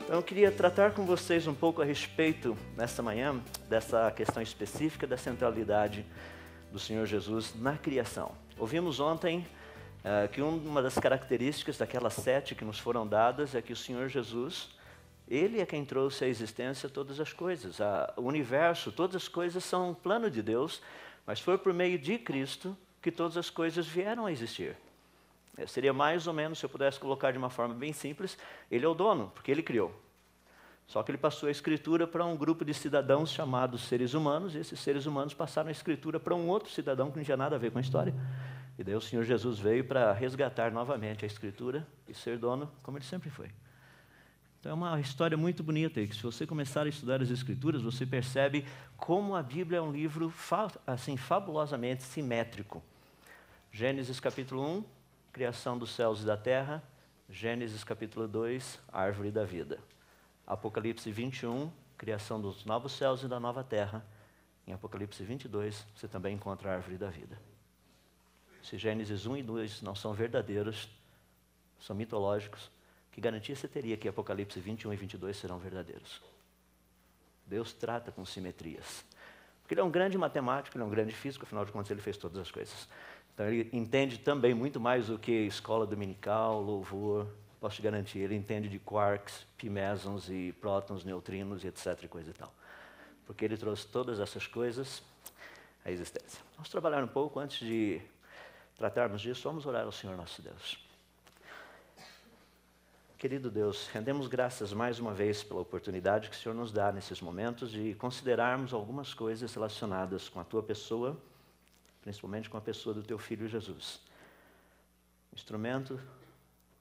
Então, eu queria tratar com vocês um pouco a respeito, nesta manhã, dessa questão específica da centralidade do Senhor Jesus na criação. Ouvimos ontem que uma das características daquelas 7 que nos foram dadas é que o Senhor Jesus, Ele é quem trouxe à existência todas as coisas. O universo, todas as coisas são um plano de Deus, mas foi por meio de Cristo que todas as coisas vieram a existir. Seria mais ou menos, se eu pudesse colocar de uma forma bem simples, Ele é o dono, porque Ele criou. Só que Ele passou a escritura para um grupo de cidadãos chamados seres humanos, e esses seres humanos passaram a escritura para um outro cidadão que não tinha nada a ver com a história. E daí o Senhor Jesus veio para resgatar novamente a escritura e ser dono como Ele sempre foi. Então é uma história muito bonita, e que se você começar a estudar as escrituras, você percebe como a Bíblia é um livro assim, fabulosamente simétrico. Gênesis capítulo 1, criação dos céus e da terra. Gênesis capítulo 2, árvore da vida. Apocalipse 21, criação dos novos céus e da nova terra. Em Apocalipse 22, você também encontra a árvore da vida. Se Gênesis 1 e 2 não são verdadeiros, são mitológicos, que garantia você teria que Apocalipse 21 e 22 serão verdadeiros? Deus trata com simetrias. Porque Ele é um grande matemático, Ele é um grande físico, afinal de contas Ele fez todas as coisas. Então Ele entende também muito mais do que escola dominical, louvor. Posso te garantir, Ele entende de quarks, pi-mesons e prótons, neutrinos e etc. e coisa e tal. Porque Ele trouxe todas essas coisas à existência. Vamos trabalhar um pouco antes de tratarmos disso. Vamos orar ao Senhor nosso Deus. Querido Deus, rendemos graças mais uma vez pela oportunidade que o Senhor nos dá nesses momentos de considerarmos algumas coisas relacionadas com a Tua pessoa, principalmente com a pessoa do Teu Filho Jesus. Instrumento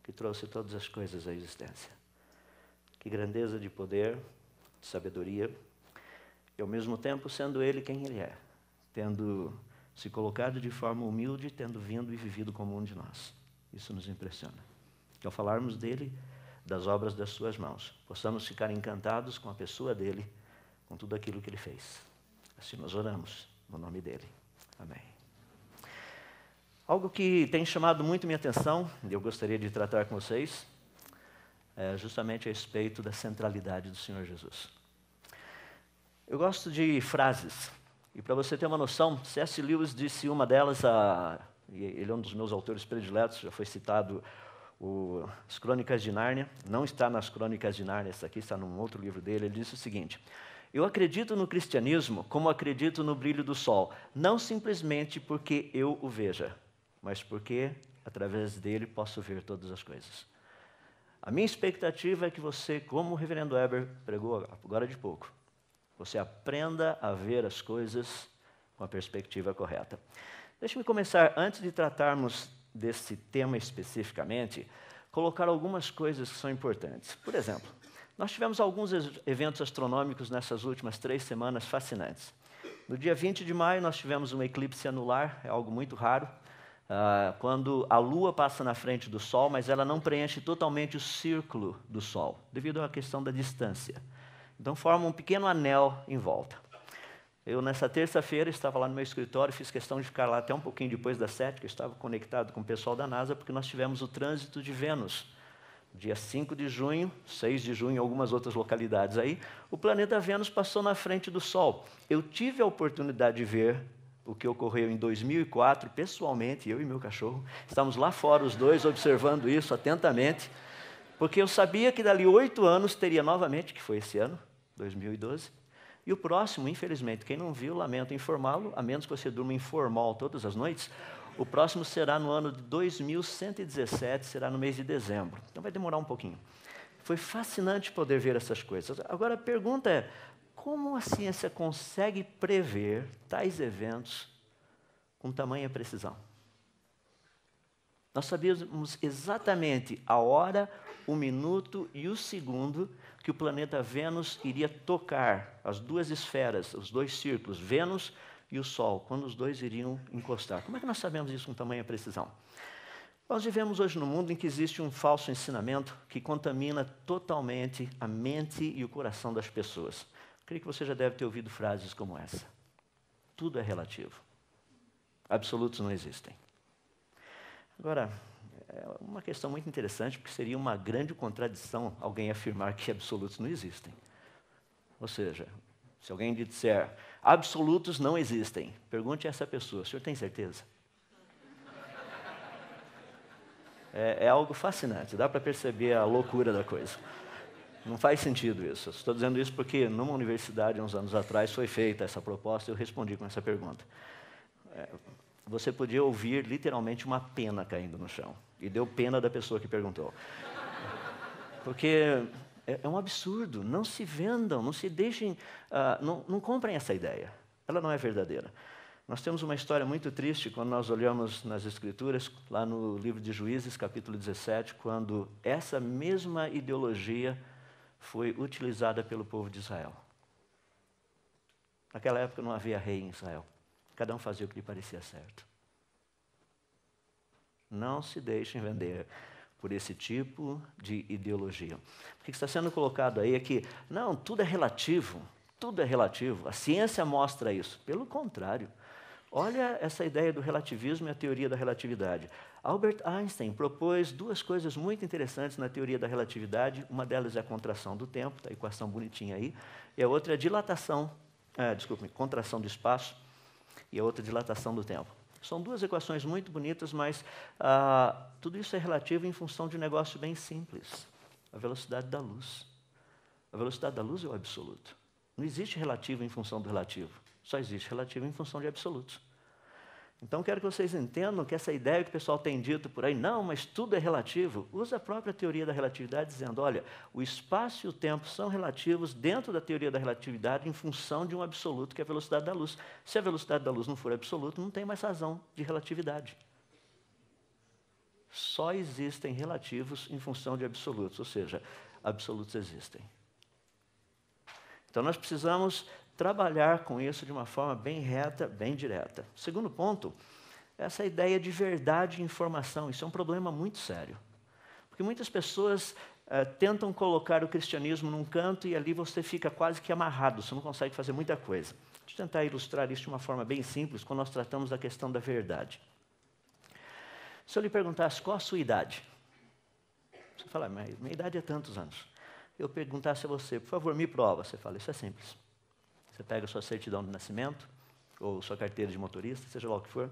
que trouxe todas as coisas à existência. Que grandeza de poder, de sabedoria, e ao mesmo tempo sendo Ele quem Ele é, tendo se colocado de forma humilde, tendo vindo e vivido como um de nós. Isso nos impressiona. Que ao falarmos dEle, das obras das Suas mãos, possamos ficar encantados com a pessoa dEle, com tudo aquilo que Ele fez. Assim nós oramos, no nome dEle. Amém. Algo que tem chamado muito minha atenção, e eu gostaria de tratar com vocês, é justamente a respeito da centralidade do Senhor Jesus. Eu gosto de frases, e para você ter uma noção, C.S. Lewis disse uma delas, e ele é um dos meus autores prediletos, já foi citado as Crônicas de Nárnia, não está nas Crônicas de Nárnia, essa aqui está num outro livro dele. Ele disse o seguinte: eu acredito no cristianismo como acredito no brilho do sol, não simplesmente porque eu o veja, mas porque, através dele, posso ver todas as coisas. A minha expectativa é que você, como o reverendo Weber pregou agora de pouco, você aprenda a ver as coisas com a perspectiva correta. Deixe-me começar, antes de tratarmos desse tema especificamente, colocar algumas coisas que são importantes. Por exemplo, nós tivemos alguns eventos astronômicos nessas últimas 3 semanas fascinantes. No dia 20 de maio, nós tivemos um eclipse anular, é algo muito raro, quando a Lua passa na frente do Sol, mas ela não preenche totalmente o círculo do Sol, devido à questão da distância. Então, forma um pequeno anel em volta. Eu, nessa terça-feira, estava lá no meu escritório, fiz questão de ficar lá até um pouquinho depois das 7, que eu estava conectado com o pessoal da NASA, porque nós tivemos o trânsito de Vênus. Dia 5 de junho, 6 de junho, algumas outras localidades aí, o planeta Vênus passou na frente do Sol. Eu tive a oportunidade de ver o que ocorreu em 2004, pessoalmente, eu e meu cachorro. Estávamos lá fora, os dois, observando isso atentamente, porque eu sabia que dali 8 anos teria novamente, que foi esse ano, 2012, e o próximo, infelizmente, quem não viu, lamento informá-lo, a menos que você durma informal todas as noites, o próximo será no ano de 2117, será no mês de dezembro. Então vai demorar um pouquinho. Foi fascinante poder ver essas coisas. Agora a pergunta é, como a ciência consegue prever tais eventos com tamanha precisão? Nós sabíamos exatamente a hora, o minuto e o segundo que o planeta Vênus iria tocar as 2 esferas, os 2 círculos, Vênus e o Sol, quando os 2 iriam encostar. Como é que nós sabemos isso com tamanha precisão? Nós vivemos hoje num mundo em que existe um falso ensinamento que contamina totalmente a mente e o coração das pessoas. Creio que você já deve ter ouvido frases como essa. Tudo é relativo. Absolutos não existem. Agora, é uma questão muito interessante, porque seria uma grande contradição alguém afirmar que absolutos não existem. Ou seja, se alguém disser, absolutos não existem, pergunte a essa pessoa, o senhor tem certeza? É algo fascinante, dá para perceber a loucura da coisa. Não faz sentido isso. Estou dizendo isso porque numa universidade, uns anos atrás, foi feita essa proposta e eu respondi com essa pergunta. Você podia ouvir literalmente uma pena caindo no chão. E deu pena da pessoa que perguntou. Porque é um absurdo. Não se vendam, não se deixem, não comprem essa ideia. Ela não é verdadeira. Nós temos uma história muito triste quando nós olhamos nas Escrituras, lá no livro de Juízes, capítulo 17, quando essa mesma ideologia foi utilizada pelo povo de Israel. Naquela época não havia rei em Israel. Cada um fazia o que lhe parecia certo. Não se deixem vender por esse tipo de ideologia. O que está sendo colocado aí é que, não, tudo é relativo, a ciência mostra isso. Pelo contrário, olha essa ideia do relativismo e a teoria da relatividade. Albert Einstein propôs duas coisas muito interessantes na teoria da relatividade. Uma delas é a contração do tempo, está a equação bonitinha aí, e a outra é a contração do espaço, e a outra dilatação do tempo. São duas equações muito bonitas, mas tudo isso é relativo em função de um negócio bem simples. A velocidade da luz. A velocidade da luz é o absoluto. Não existe relativo em função do relativo. Só existe relativo em função de absolutos. Então, quero que vocês entendam que essa ideia que o pessoal tem dito por aí, não, mas tudo é relativo, usa a própria teoria da relatividade dizendo, olha, o espaço e o tempo são relativos dentro da teoria da relatividade em função de um absoluto, que é a velocidade da luz. Se a velocidade da luz não for absoluta, não tem mais razão de relatividade. Só existem relativos em função de absolutos, ou seja, absolutos existem. Então, nós precisamos trabalhar com isso de uma forma bem reta, bem direta. Segundo ponto, essa ideia de verdade e informação. Isso é um problema muito sério. Porque muitas pessoas tentam colocar o cristianismo num canto e ali você fica quase que amarrado, você não consegue fazer muita coisa. Deixa eu tentar ilustrar isso de uma forma bem simples, quando nós tratamos da questão da verdade. Se eu lhe perguntasse qual a sua idade, você fala, mas minha idade é tantos anos. Eu perguntasse a você, por favor, me prova. Você fala, isso é simples. Você pega a sua certidão de nascimento, ou sua carteira de motorista, seja lá o que for,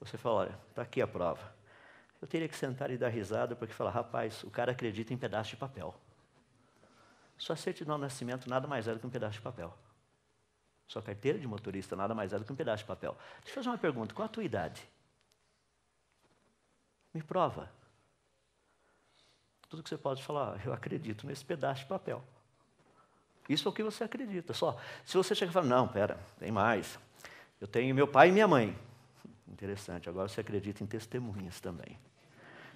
você fala, olha, está aqui a prova. Eu teria que sentar e dar risada, porque falar, rapaz, o cara acredita em pedaço de papel. Sua certidão de nascimento nada mais é do que um pedaço de papel. Sua carteira de motorista nada mais é do que um pedaço de papel. Deixa eu fazer uma pergunta, qual a tua idade? Me prova. Tudo que você pode falar, eu acredito nesse pedaço de papel. Isso é o que você acredita, só. Se você chega e fala, não, pera, tem mais. Eu tenho meu pai e minha mãe. Interessante, agora você acredita em testemunhas também.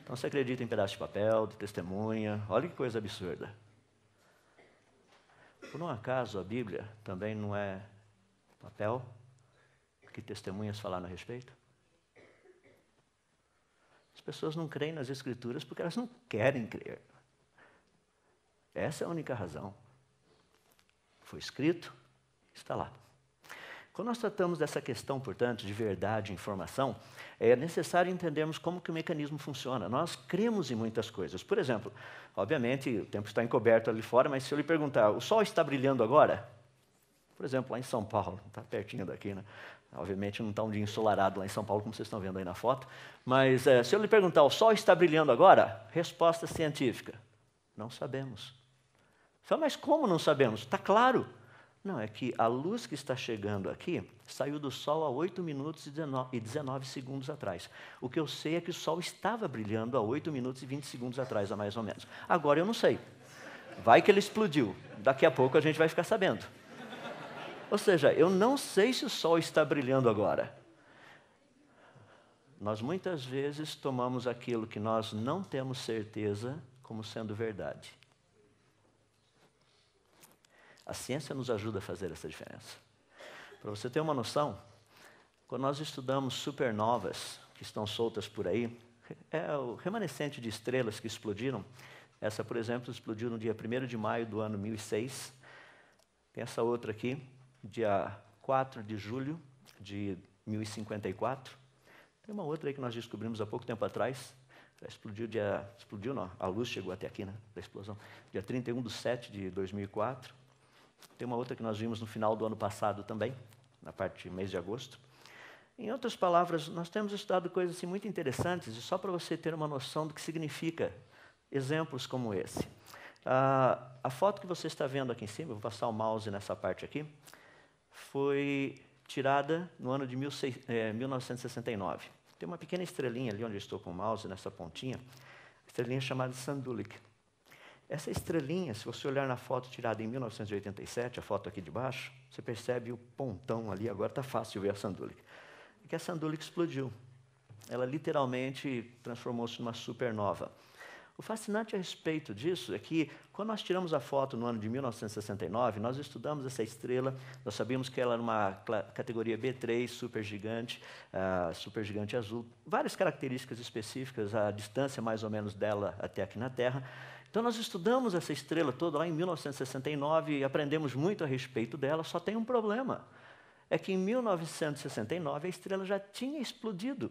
Então você acredita em pedaço de papel, de testemunha, olha que coisa absurda. Por um acaso a Bíblia também não é papel que testemunhas falaram a respeito? As pessoas não creem nas Escrituras porque elas não querem crer. Essa é a única razão. Foi escrito, está lá. Quando nós tratamos dessa questão, portanto, de verdade e informação, é necessário entendermos como que o mecanismo funciona. Nós cremos em muitas coisas. Por exemplo, obviamente, o tempo está encoberto ali fora, mas se eu lhe perguntar, o sol está brilhando agora? Por exemplo, lá em São Paulo, está pertinho daqui, né? Obviamente não está um dia ensolarado lá em São Paulo, como vocês estão vendo aí na foto, mas se eu lhe perguntar, o sol está brilhando agora? Resposta científica, não sabemos. Fala, mas como não sabemos? Está claro. Não, é que a luz que está chegando aqui saiu do sol há 8 minutos e 19 segundos atrás. O que eu sei é que o sol estava brilhando há 8 minutos e 20 segundos atrás, a mais ou menos. Agora eu não sei. Vai que ele explodiu. Daqui a pouco a gente vai ficar sabendo. Ou seja, eu não sei se o sol está brilhando agora. Nós muitas vezes tomamos aquilo que nós não temos certeza como sendo verdade. A ciência nos ajuda a fazer essa diferença. Para você ter uma noção, quando nós estudamos supernovas que estão soltas por aí, é o remanescente de estrelas que explodiram. Essa, por exemplo, explodiu no dia 1º de maio do ano 1006. Tem essa outra aqui, dia 4 de julho de 1054. Tem uma outra aí que nós descobrimos há pouco tempo atrás, explodiu não, a luz chegou até aqui, né, da explosão, dia 31/7/2004. Tem uma outra que nós vimos no final do ano passado também, na parte do mês de agosto. Em outras palavras, nós temos estudado coisas assim, muito interessantes, e só para você ter uma noção do que significa exemplos como esse. A foto que você está vendo aqui em cima, eu vou passar o mouse nessa parte aqui, foi tirada no ano de 1969. Tem uma pequena estrelinha ali onde eu estou com o mouse, nessa pontinha, estrelinha chamada Sandulic. Essa estrelinha, se você olhar na foto tirada em 1987, a foto aqui de baixo, você percebe o pontão ali, agora está fácil ver a Sandulic. É que a Sandulic explodiu. Ela literalmente transformou-se numa supernova. O fascinante a respeito disso é que, quando nós tiramos a foto no ano de 1969, nós estudamos essa estrela, nós sabíamos que ela era uma categoria B3, supergigante azul, várias características específicas, a distância mais ou menos dela até aqui na Terra. Então, nós estudamos essa estrela toda lá em 1969 e aprendemos muito a respeito dela, só tem um problema. É que em 1969 a estrela já tinha explodido.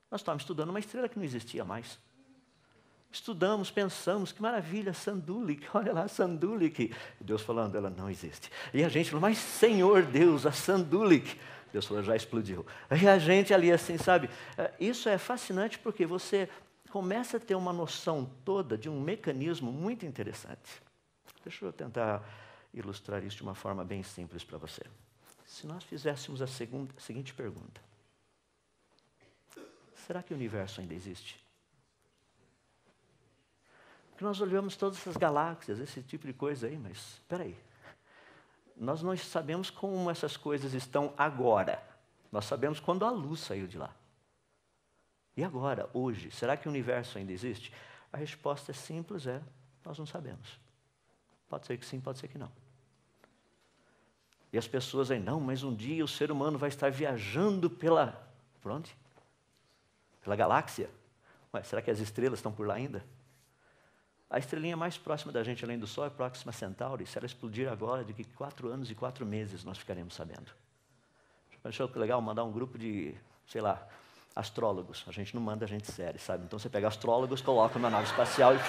Nós estávamos estudando uma estrela que não existia mais. Estudamos, pensamos, que maravilha, Sandulic, olha lá, Sandulic. Deus falando, ela não existe. E a gente falou, mas Senhor Deus, a Sandulic. Deus falou, já explodiu. E a gente ali assim, sabe, isso é fascinante porque você começa a ter uma noção toda de um mecanismo muito interessante. Deixa eu tentar ilustrar isso de uma forma bem simples para você. Se nós fizéssemos a seguinte pergunta, será que o universo ainda existe? Porque nós olhamos todas essas galáxias, esse tipo de coisa aí, mas espera aí. Nós não sabemos como essas coisas estão agora. Nós sabemos quando a luz saiu de lá. E agora, hoje, será que o universo ainda existe? A resposta é simples, nós não sabemos. Pode ser que sim, pode ser que não. E as pessoas aí, não, mas um dia o ser humano vai estar viajando por onde? Pela galáxia? Ué, será que as estrelas estão por lá ainda? A estrelinha mais próxima da gente, além do Sol, é Próxima Centauri. Se ela explodir agora, de 4 anos e 4 meses nós ficaremos sabendo. Achou que legal mandar um grupo de, astrólogos. A gente não manda gente séria, sabe? Então você pega astrólogos, coloca numa nave espacial e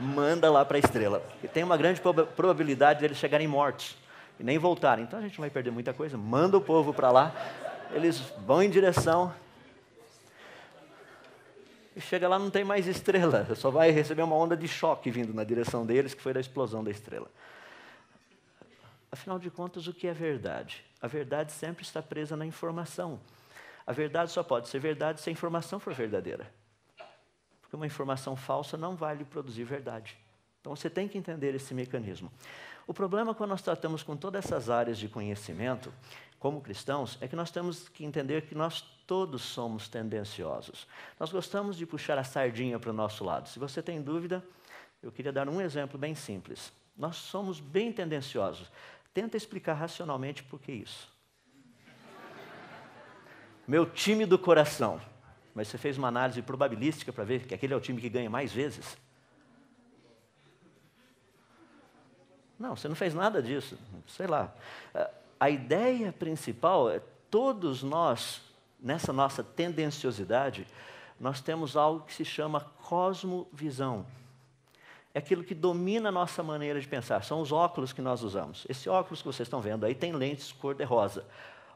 manda lá para a estrela. E tem uma grande probabilidade deles chegarem mortos e nem voltarem. Então a gente não vai perder muita coisa. Manda o povo para lá, eles vão em direção. E chega lá, não tem mais estrela, só vai receber uma onda de choque vindo na direção deles, que foi da explosão da estrela. Afinal de contas, o que é verdade? A verdade sempre está presa na informação. A verdade só pode ser verdade se a informação for verdadeira. Porque uma informação falsa não vai lhe produzir verdade. Então você tem que entender esse mecanismo. O problema quando nós tratamos com todas essas áreas de conhecimento, como cristãos, é que nós temos que entender que nós todos somos tendenciosos. Nós gostamos de puxar a sardinha para o nosso lado. Se você tem dúvida, eu queria dar um exemplo bem simples. Nós somos bem tendenciosos. Tenta explicar racionalmente por que isso. Meu time do coração. Mas você fez uma análise probabilística para ver que aquele é o time que ganha mais vezes? Não, você não fez nada disso. Sei lá. A ideia principal é todos nós, nessa nossa tendenciosidade, nós temos algo que se chama cosmovisão. É aquilo que domina a nossa maneira de pensar. São os óculos que nós usamos. Esse óculos que vocês estão vendo aí tem lentes cor-de-rosa.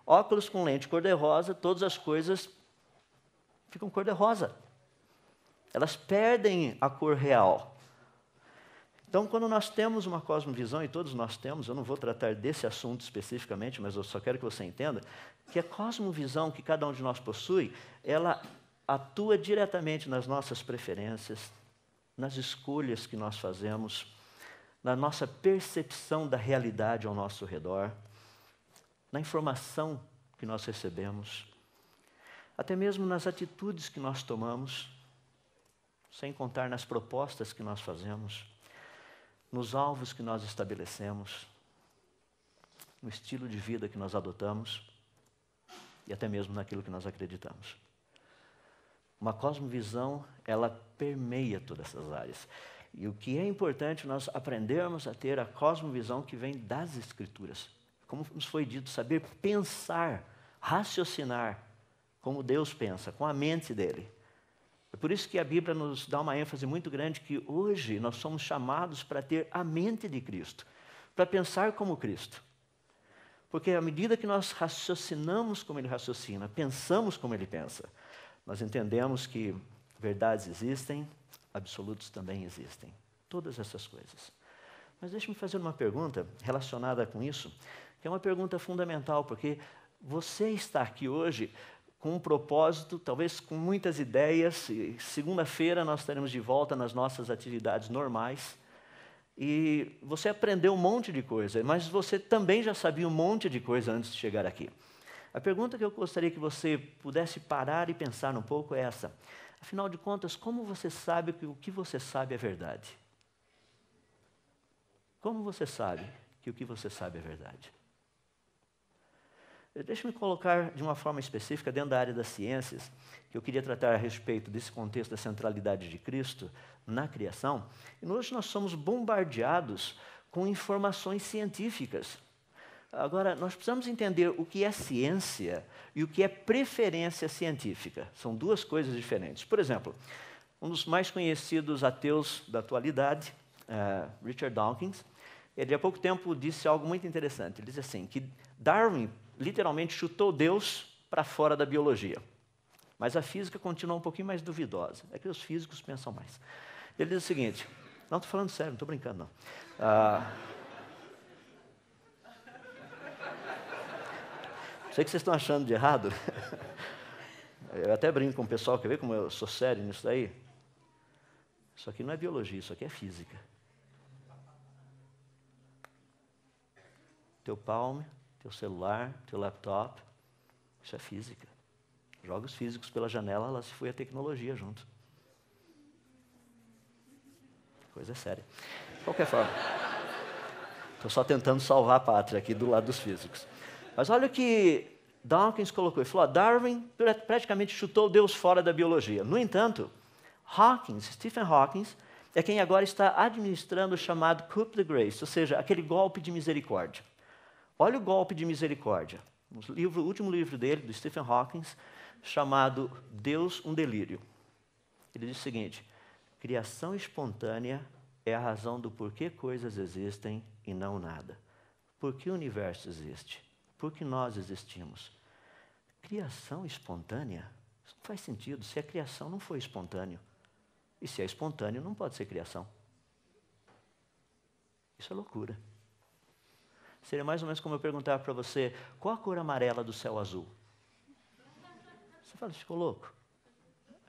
Óculos com lente cor-de-rosa, todas as coisas ficam cor-de-rosa. Elas perdem a cor real. Então, quando nós temos uma cosmovisão, e todos nós temos, eu não vou tratar desse assunto especificamente, mas eu só quero que você entenda, que a cosmovisão que cada um de nós possui, ela atua diretamente nas nossas preferências, nas escolhas que nós fazemos, na nossa percepção da realidade ao nosso redor, na informação que nós recebemos, até mesmo nas atitudes que nós tomamos, sem contar nas propostas que nós fazemos, nos alvos que nós estabelecemos, no estilo de vida que nós adotamos e até mesmo naquilo que nós acreditamos. Uma cosmovisão, ela permeia todas essas áreas. E o que é importante nós aprendermos a ter a cosmovisão que vem das Escrituras. Como nos foi dito, saber pensar, raciocinar como Deus pensa, com a mente dele. É por isso que a Bíblia nos dá uma ênfase muito grande que hoje nós somos chamados para ter a mente de Cristo, para pensar como Cristo. Porque à medida que nós raciocinamos como Ele raciocina, pensamos como Ele pensa, nós entendemos que verdades existem, absolutos também existem. Todas essas coisas. Mas deixe-me fazer uma pergunta relacionada com isso, que é uma pergunta fundamental, porque você está aqui hoje com um propósito, talvez com muitas ideias, e segunda-feira nós estaremos de volta nas nossas atividades normais, e você aprendeu um monte de coisa, mas você também já sabia um monte de coisa antes de chegar aqui. A pergunta que eu gostaria que você pudesse parar e pensar um pouco é essa. Afinal de contas, como você sabe que o que você sabe é verdade? Como você sabe que o que você sabe é verdade? Deixa-me colocar de uma forma específica, dentro da área das ciências, que eu queria tratar a respeito desse contexto da centralidade de Cristo na criação. E hoje nós somos bombardeados com informações científicas. Agora, nós precisamos entender o que é ciência e o que é preferência científica. São duas coisas diferentes. Por exemplo, um dos mais conhecidos ateus da atualidade, Richard Dawkins, ele há pouco tempo disse algo muito interessante. Ele diz assim, que Darwin literalmente chutou Deus para fora da biologia. Mas a física continua um pouquinho mais duvidosa. É que os físicos pensam mais. Ele diz o seguinte, não estou falando sério, não estou brincando não. Sei que vocês estão achando de errado. Eu até brinco com o pessoal, quer ver como eu sou sério nisso daí? Isso aqui não é biologia, isso aqui é física. Teu palme, teu celular, teu laptop, isso é física. Joga os físicos pela janela, lá se foi a tecnologia junto. Coisa séria. De qualquer forma, estou só tentando salvar a pátria aqui do lado dos físicos. Mas olha o que Dawkins colocou. Ele falou, Darwin praticamente chutou Deus fora da biologia. No entanto, Stephen Hawking, é quem agora está administrando o chamado coup de grace, ou seja, aquele golpe de misericórdia. Olha o golpe de misericórdia. O último livro dele, do Stephen Hawking, chamado Deus, um Delírio. Ele diz o seguinte, criação espontânea é a razão do porquê coisas existem e não nada. Por que o universo existe? Por que nós existimos? Criação espontânea? Isso não faz sentido. Se a criação não foi espontâneo, e se é espontâneo, não pode ser criação. Isso é loucura. Seria mais ou menos como eu perguntar para você, qual a cor amarela do céu azul? Você fala, ficou louco?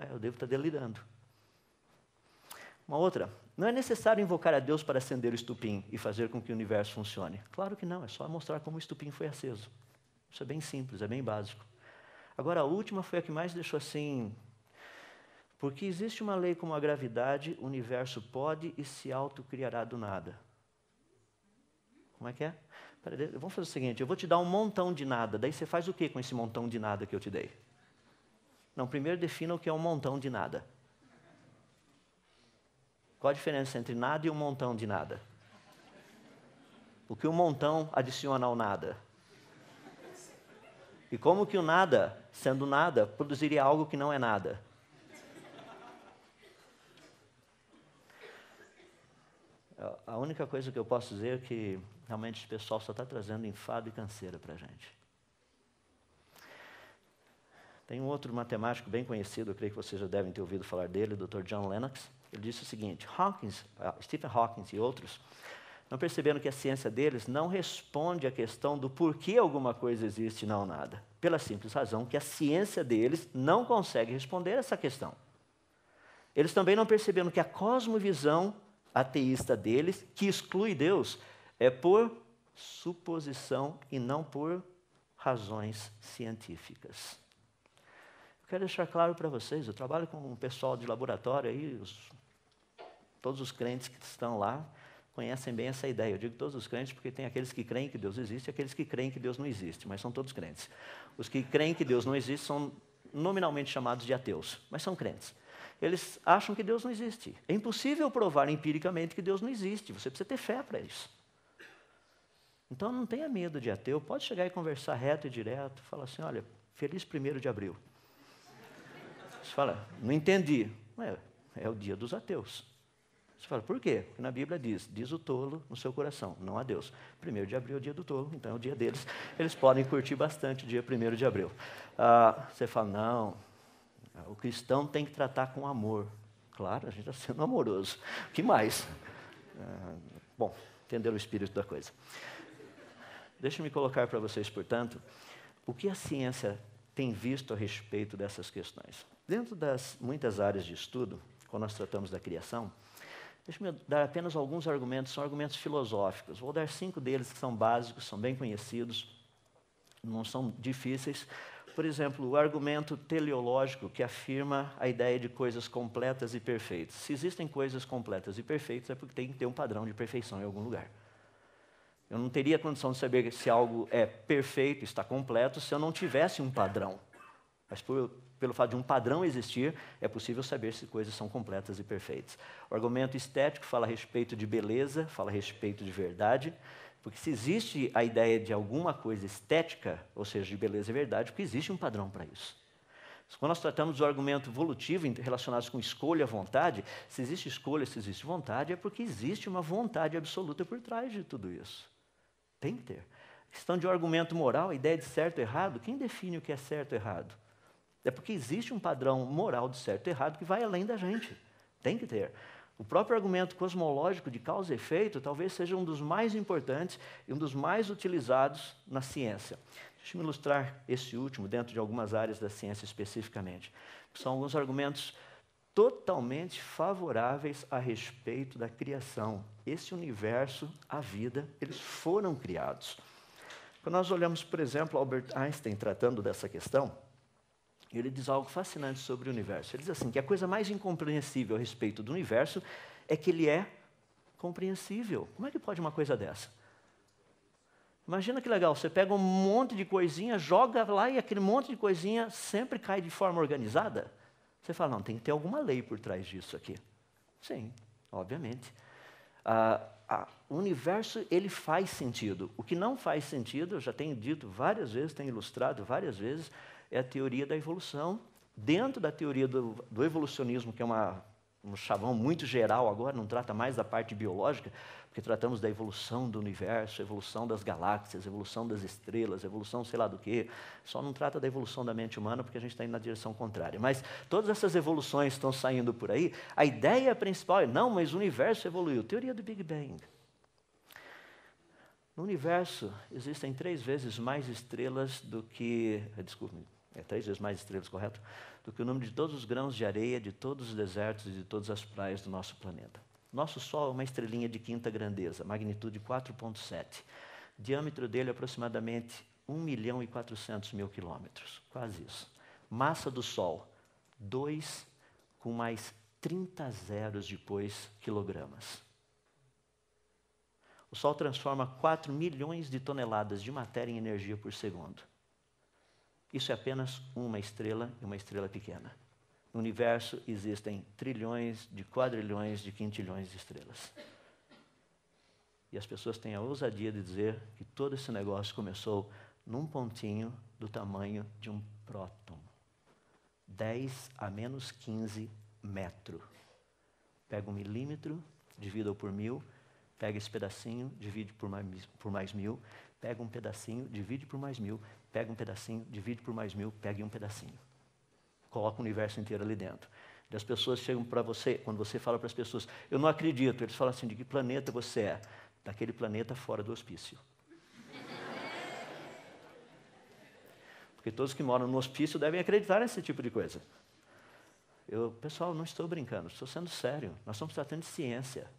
Eu devo estar delirando. Uma outra, não é necessário invocar a Deus para acender o estupim e fazer com que o universo funcione. Claro que não, é só mostrar como o estupim foi aceso. Isso é bem simples, é bem básico. Agora, a última foi a que mais deixou assim... Porque existe uma lei como a gravidade, o universo pode e se autocriará do nada. Como é que é? Peraí, vamos fazer o seguinte, eu vou te dar um montão de nada, daí você faz o que com esse montão de nada que eu te dei? Não, primeiro defina o que é um montão de nada. Qual a diferença entre nada e um montão de nada? O que um montão adiciona ao nada? E como que o nada, sendo nada, produziria algo que não é nada? A única coisa que eu posso dizer é que realmente esse pessoal só está trazendo enfado e canseira para a gente. Tem um outro matemático bem conhecido, eu creio que vocês já devem ter ouvido falar dele, o Dr. John Lennox. Ele disse o seguinte, Stephen Hawking e outros não perceberam que a ciência deles não responde à questão do porquê alguma coisa existe e não nada. Pela simples razão que a ciência deles não consegue responder essa questão. Eles também não perceberam que a cosmovisão ateísta deles, que exclui Deus, é por suposição e não por razões científicas. Eu quero deixar claro para vocês, eu trabalho com um pessoal de laboratório aí, todos os crentes que estão lá conhecem bem essa ideia. Eu digo todos os crentes porque tem aqueles que creem que Deus existe e aqueles que creem que Deus não existe, mas são todos crentes. Os que creem que Deus não existe são nominalmente chamados de ateus, mas são crentes. Eles acham que Deus não existe. É impossível provar empiricamente que Deus não existe. Você precisa ter fé para isso. Então não tenha medo de ateu. Pode chegar e conversar reto e direto. Falar assim, olha, feliz 1º de abril. Você fala, não entendi. É o dia dos ateus. Você fala, por quê? Porque na Bíblia diz o tolo no seu coração, não a Deus. 1º de abril é o dia do tolo, então é o dia deles. Eles podem curtir bastante o dia 1º de abril. Você fala, não, o cristão tem que tratar com amor. Claro, a gente está sendo amoroso. O que mais? Bom, entenderam o espírito da coisa. Deixa eu me colocar para vocês, portanto, o que a ciência tem visto a respeito dessas questões. Dentro das muitas áreas de estudo, quando nós tratamos da criação, deixa-me dar apenas alguns argumentos, são argumentos filosóficos. Vou dar 5 deles que são básicos, são bem conhecidos, não são difíceis. Por exemplo, o argumento teleológico, que afirma a ideia de coisas completas e perfeitas. Se existem coisas completas e perfeitas, é porque tem que ter um padrão de perfeição em algum lugar. Eu não teria condição de saber se algo é perfeito, está completo, se eu não tivesse um padrão. Mas pelo fato de um padrão existir, é possível saber se coisas são completas e perfeitas. O argumento estético fala a respeito de beleza, fala a respeito de verdade, porque se existe a ideia de alguma coisa estética, ou seja, de beleza e verdade, porque existe um padrão para isso. Quando nós tratamos do argumento evolutivo relacionado com escolha e vontade, se existe escolha, se existe vontade, é porque existe uma vontade absoluta por trás de tudo isso. Tem que ter. A questão de um argumento moral, a ideia de certo e errado, quem define o que é certo e errado? É porque existe um padrão moral de certo e errado que vai além da gente. Tem que ter. O próprio argumento cosmológico de causa e efeito talvez seja um dos mais importantes e um dos mais utilizados na ciência. Deixa eu ilustrar esse último dentro de algumas áreas da ciência especificamente. São alguns argumentos totalmente favoráveis a respeito da criação. Esse universo, a vida, eles foram criados. Quando nós olhamos, por exemplo, Albert Einstein tratando dessa questão, ele diz algo fascinante sobre o universo. Ele diz assim, que a coisa mais incompreensível a respeito do universo é que ele é compreensível. Como é que pode uma coisa dessa? Imagina que legal, você pega um monte de coisinha, joga lá e aquele monte de coisinha sempre cai de forma organizada. Você fala, não, tem que ter alguma lei por trás disso aqui. Sim, obviamente. O universo, ele faz sentido. O que não faz sentido, eu já tenho dito várias vezes, tenho ilustrado várias vezes, é a teoria da evolução. Dentro da teoria do evolucionismo, que é um chavão muito geral agora, não trata mais da parte biológica, porque tratamos da evolução do universo, evolução das galáxias, evolução das estrelas, evolução sei lá do quê. Só não trata da evolução da mente humana, porque a gente está indo na direção contrária. Mas todas essas evoluções estão saindo por aí. A ideia principal é, não, mas o universo evoluiu. Teoria do Big Bang. No universo, existem 3 vezes mais estrelas do que... Desculpe, 3 vezes mais estrelas, correto? Do que o número de todos os grãos de areia, de todos os desertos e de todas as praias do nosso planeta. Nosso Sol é uma estrelinha de 5ª grandeza, magnitude 4,7. O diâmetro dele é aproximadamente 1.400.000 quilômetros, quase isso. Massa do Sol, 2 com mais 30 zeros depois quilogramas. O Sol transforma 4 milhões de toneladas de matéria em energia por segundo. Isso é apenas uma estrela e uma estrela pequena. No universo existem trilhões, de quadrilhões, de quintilhões de estrelas. E as pessoas têm a ousadia de dizer que todo esse negócio começou num pontinho do tamanho de um próton. 10 a menos 15 metro. Pega 1 milímetro, divida por 1000, pega esse pedacinho, divide por mais 1000, pega um pedacinho, divide por mais 1000, pega um pedacinho, divide por mais 1000, pega um pedacinho. Coloca o universo inteiro ali dentro. E as pessoas chegam para você, quando você fala para as pessoas, eu não acredito, eles falam assim, de que planeta você é? Daquele planeta fora do hospício. Porque todos que moram no hospício devem acreditar nesse tipo de coisa. Pessoal, não estou brincando, estou sendo sério. Nós estamos tratando de ciência.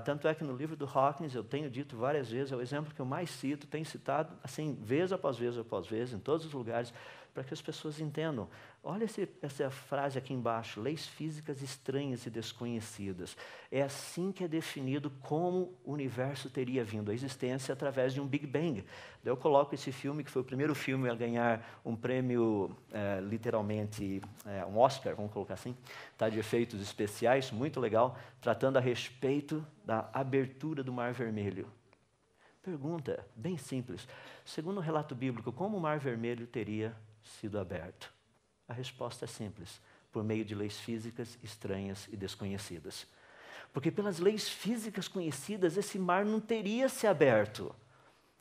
Tanto é que no livro do Hawkins, eu tenho dito várias vezes, é o exemplo que eu mais cito, tenho citado, assim, vez após vez, em todos os lugares, para que as pessoas entendam. Olha essa frase aqui embaixo, leis físicas estranhas e desconhecidas. É assim que é definido como o universo teria vindo à existência através de um Big Bang. Eu coloco esse filme, que foi o primeiro filme a ganhar um prêmio, literalmente, um Oscar, vamos colocar assim, tá, de efeitos especiais, muito legal, tratando a respeito da abertura do Mar Vermelho. Pergunta, bem simples. Segundo o relato bíblico, como o Mar Vermelho teria sido aberto? A resposta é simples: por meio de leis físicas estranhas e desconhecidas. Porque pelas leis físicas conhecidas, esse mar não teria se aberto.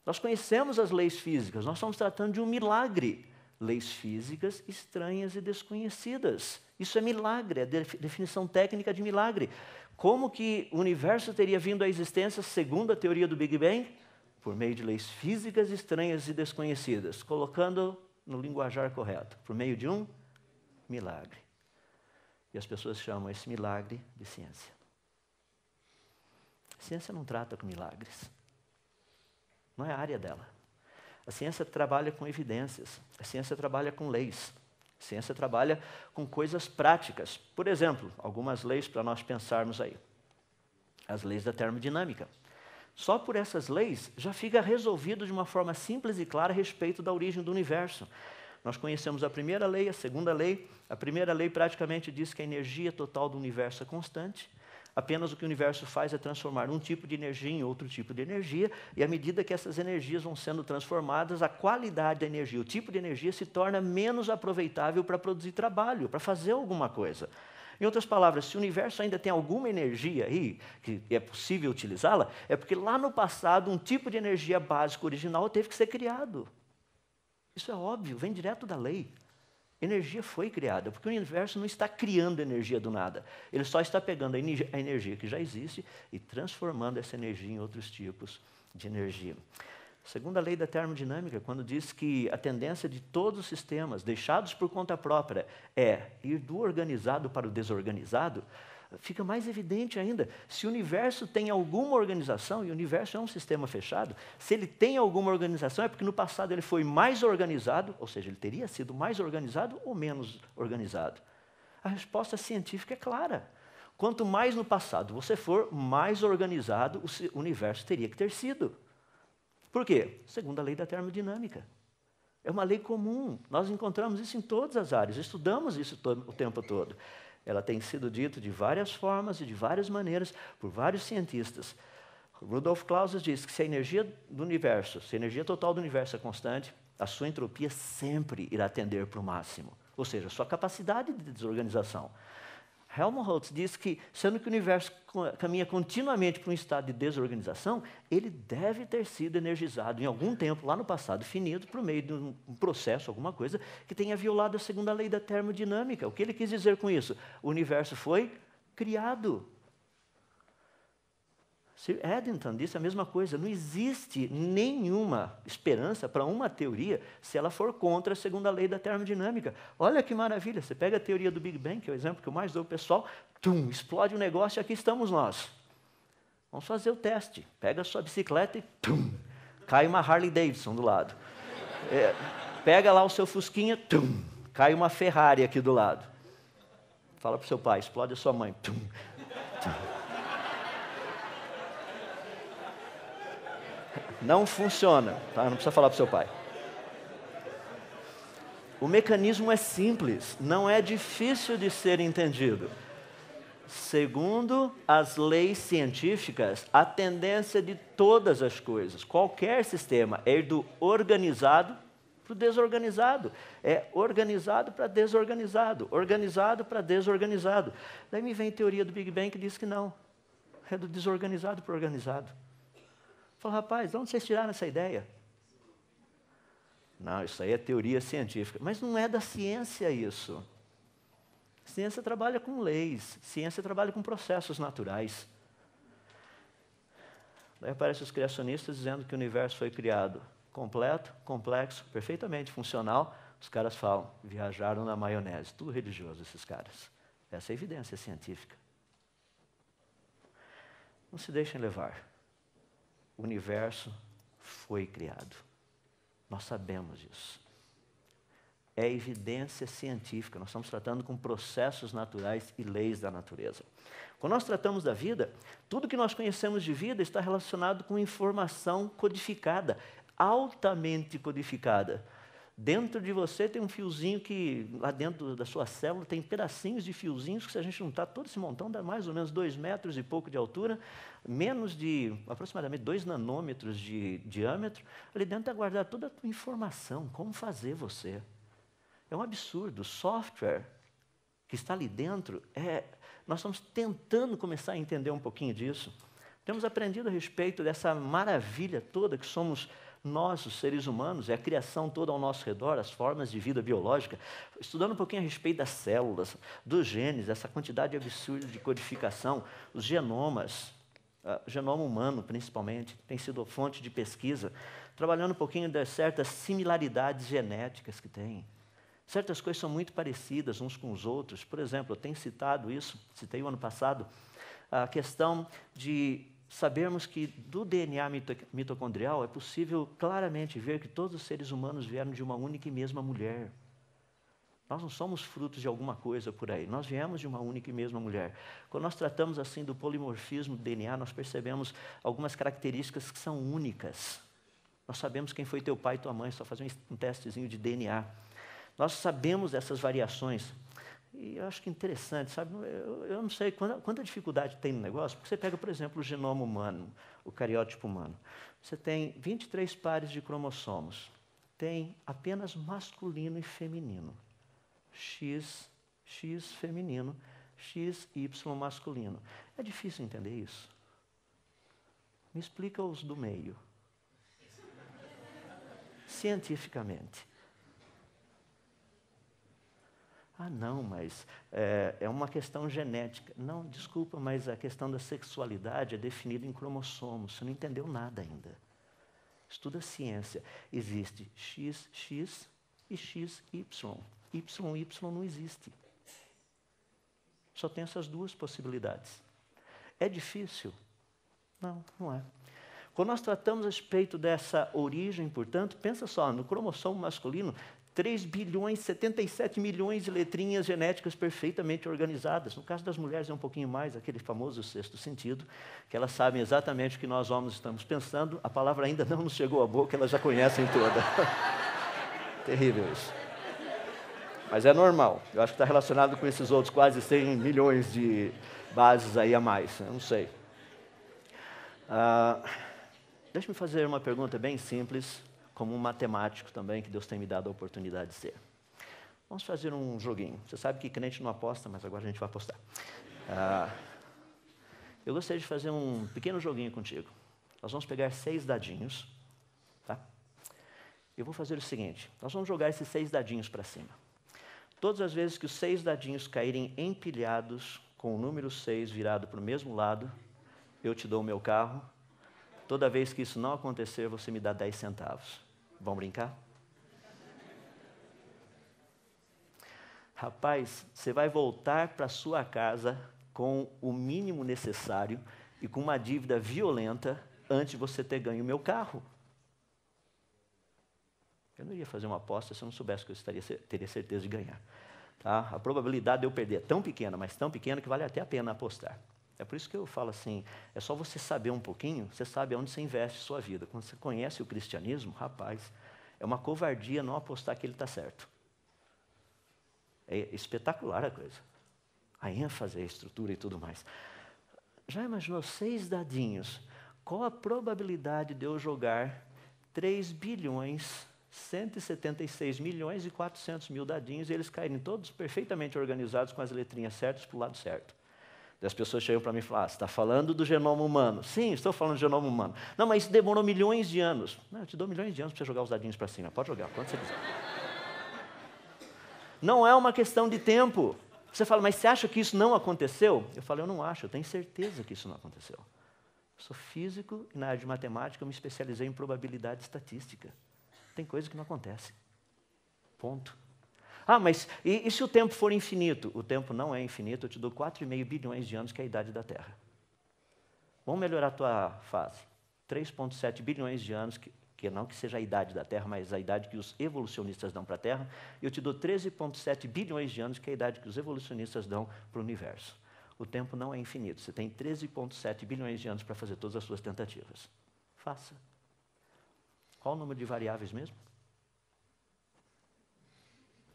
Nós conhecemos as leis físicas, nós estamos tratando de um milagre. Leis físicas estranhas e desconhecidas. Isso é milagre, é a definição técnica de milagre. Como que o universo teria vindo à existência segundo a teoria do Big Bang? Por meio de leis físicas estranhas e desconhecidas, colocando no linguajar correto, por meio de um milagre. E as pessoas chamam esse milagre de ciência. A ciência não trata com milagres. Não é a área dela. A ciência trabalha com evidências. A ciência trabalha com leis. A ciência trabalha com coisas práticas. Por exemplo, algumas leis para nós pensarmos aí. As leis da termodinâmica. Só por essas leis já fica resolvido de uma forma simples e clara a respeito da origem do universo. Nós conhecemos a primeira lei, a segunda lei. A primeira lei praticamente diz que a energia total do universo é constante. Apenas o que o universo faz é transformar um tipo de energia em outro tipo de energia, e à medida que essas energias vão sendo transformadas, a qualidade da energia, o tipo de energia se torna menos aproveitável para produzir trabalho, para fazer alguma coisa. Em outras palavras, se o universo ainda tem alguma energia aí, que é possível utilizá-la, é porque lá no passado um tipo de energia básica original teve que ser criado. Isso é óbvio, vem direto da lei. Energia foi criada, porque o universo não está criando energia do nada. Ele só está pegando a energia que já existe e transformando essa energia em outros tipos de energia. Segundo a lei da termodinâmica, quando diz que a tendência de todos os sistemas deixados por conta própria é ir do organizado para o desorganizado, fica mais evidente ainda. Se o universo tem alguma organização, e o universo é um sistema fechado, se ele tem alguma organização é porque no passado ele foi mais organizado, ou seja, ele teria sido mais organizado ou menos organizado. A resposta científica é clara. Quanto mais no passado você for, mais organizado o universo teria que ter sido. Por quê? Segundo a lei da termodinâmica. É uma lei comum. Nós encontramos isso em todas as áreas, estudamos isso o tempo todo. Ela tem sido dita de várias formas e de várias maneiras por vários cientistas. Rudolf Clausius diz que se a energia do universo, se a energia total do universo é constante, a sua entropia sempre irá tender para o máximo. Ou seja, a sua capacidade de desorganização. Helmholtz diz que, sendo que o universo caminha continuamente para um estado de desorganização, ele deve ter sido energizado em algum tempo, lá no passado finito, por meio de um processo, alguma coisa, que tenha violado a segunda lei da termodinâmica. O que ele quis dizer com isso? O universo foi criado. Sir Eddington disse a mesma coisa. Não existe nenhuma esperança para uma teoria se ela for contra a segunda lei da termodinâmica. Olha que maravilha, você pega a teoria do Big Bang, que é o exemplo que eu mais dou ao pessoal, explode um negócio e aqui estamos nós. Vamos fazer o teste. Pega a sua bicicleta e cai uma Harley Davidson do lado. Pega lá o seu Fusquinha, cai uma Ferrari aqui do lado. Fala para o seu pai, explode a sua mãe. Não funciona, tá? Não precisa falar para o seu pai. O mecanismo é simples, não é difícil de ser entendido. Segundo as leis científicas, a tendência de todas as coisas, qualquer sistema, é ir do organizado para o desorganizado. É organizado para desorganizado, organizado para desorganizado. Daí me vem a teoria do Big Bang que diz que não, é do desorganizado para o organizado. Fala, rapaz, de onde vocês tiraram essa ideia? Não, isso aí é teoria científica. Mas não é da ciência isso. Ciência trabalha com leis, ciência trabalha com processos naturais. Daí aparecem os criacionistas dizendo que o universo foi criado completo, complexo, perfeitamente funcional. Os caras falam, viajaram na maionese. Tudo religioso esses caras. Essa é a evidência científica. Não se deixem levar. O universo foi criado. Nós sabemos disso. É evidência científica. Nós estamos tratando com processos naturais e leis da natureza. Quando nós tratamos da vida, tudo que nós conhecemos de vida está relacionado com informação codificada, altamente codificada. Dentro de você tem um fiozinho que, lá dentro da sua célula, tem pedacinhos de fiozinhos que, se a gente juntar todo esse montão, dá mais ou menos 2 metros e pouco de altura, menos de, aproximadamente 2 nanômetros de diâmetro. Ali dentro está guardada toda a tua informação, como fazer você. É um absurdo. O software que está ali dentro, nós estamos tentando começar a entender um pouquinho disso. Temos aprendido a respeito dessa maravilha toda que somos nós, os seres humanos, é a criação toda ao nosso redor, as formas de vida biológica, estudando um pouquinho a respeito das células, dos genes, essa quantidade absurda de codificação, os genomas, o genoma humano principalmente, tem sido fonte de pesquisa, trabalhando um pouquinho das certas similaridades genéticas que tem. Certas coisas são muito parecidas uns com os outros. Por exemplo, eu tenho citado isso, citei o ano passado, a questão de sabermos que do DNA mitocondrial é possível claramente ver que todos os seres humanos vieram de uma única e mesma mulher. Nós não somos frutos de alguma coisa por aí, nós viemos de uma única e mesma mulher. Quando nós tratamos assim do polimorfismo do DNA, nós percebemos algumas características que são únicas. Nós sabemos quem foi teu pai e tua mãe, só fazer um testezinho de DNA. Nós sabemos dessas variações. E eu acho que é interessante, sabe? Eu não sei quanta dificuldade tem no negócio, porque você pega, por exemplo, o genoma humano, o cariótipo humano. Você tem 23 pares de cromossomos. Tem apenas masculino e feminino. X feminino, XY masculino. É difícil entender isso. Me explica os do meio. Cientificamente. Ah, não, mas é uma questão genética. Não, desculpa, mas a questão da sexualidade é definida em cromossomos. Você não entendeu nada ainda. Estuda ciência. Existe XX e XY. YY não existe. Só tem essas duas possibilidades. É difícil? Não, não é. Quando nós tratamos a respeito dessa origem, portanto, pensa só, no cromossomo masculino, 3 bilhões, 77 milhões de letrinhas genéticas perfeitamente organizadas. No caso das mulheres é um pouquinho mais, aquele famoso sexto sentido, que elas sabem exatamente o que nós homens estamos pensando, a palavra ainda não nos chegou à boca, elas já conhecem toda. Terrível isso. Mas é normal, eu acho que está relacionado com esses outros quase 100 milhões de bases aí a mais, eu não sei. Deixa-me fazer uma pergunta bem simples, como um matemático também, que Deus tem me dado a oportunidade de ser. Vamos fazer um joguinho. Você sabe que crente não aposta, mas agora a gente vai apostar. Eu gostaria de fazer um pequeno joguinho contigo. Nós vamos pegar 6 dadinhos, tá? Eu vou fazer o seguinte, nós vamos jogar esses 6 dadinhos para cima. Todas as vezes que os 6 dadinhos caírem empilhados, com o número 6 virado para o mesmo lado, eu te dou o meu carro. Toda vez que isso não acontecer, você me dá 10 centavos. Vamos brincar? Rapaz, você vai voltar para sua casa com o mínimo necessário e com uma dívida violenta antes de você ter ganho o meu carro. Eu não iria fazer uma aposta se eu não soubesse que eu teria certeza de ganhar. Tá? A probabilidade de eu perder é tão pequena, mas tão pequena que vale até a pena apostar. É por isso que eu falo assim, é só você saber um pouquinho, você sabe aonde você investe sua vida. Quando você conhece o cristianismo, rapaz, é uma covardia não apostar que ele está certo. É espetacular a coisa. A ênfase, a estrutura e tudo mais. Já imaginou 6 dadinhos? Qual a probabilidade de eu jogar 3 bilhões, 176 milhões e 400 mil dadinhos e eles caírem todos perfeitamente organizados com as letrinhas certas para o lado certo? E as pessoas chegam para mim e falam, você está falando do genoma humano. Sim, estou falando do genoma humano. Não, mas isso demorou milhões de anos. Não, eu te dou milhões de anos para você jogar os dadinhos para cima. Pode jogar, quando você quiser. Não é uma questão de tempo. Você fala, mas você acha que isso não aconteceu? Eu falo, eu não acho, eu tenho certeza que isso não aconteceu. Eu sou físico e na área de matemática eu me especializei em probabilidade estatística. Tem coisa que não acontece. Ponto. Ah, mas e se o tempo for infinito? O tempo não é infinito, eu te dou 4,5 bilhões de anos, que é a idade da Terra. Vamos melhorar a tua fase. 3,7 bilhões de anos, que não que seja a idade da Terra, mas a idade que os evolucionistas dão para a Terra, e eu te dou 13,7 bilhões de anos, que é a idade que os evolucionistas dão para o universo. O tempo não é infinito, você tem 13,7 bilhões de anos para fazer todas as suas tentativas. Faça. Qual o número de variáveis mesmo?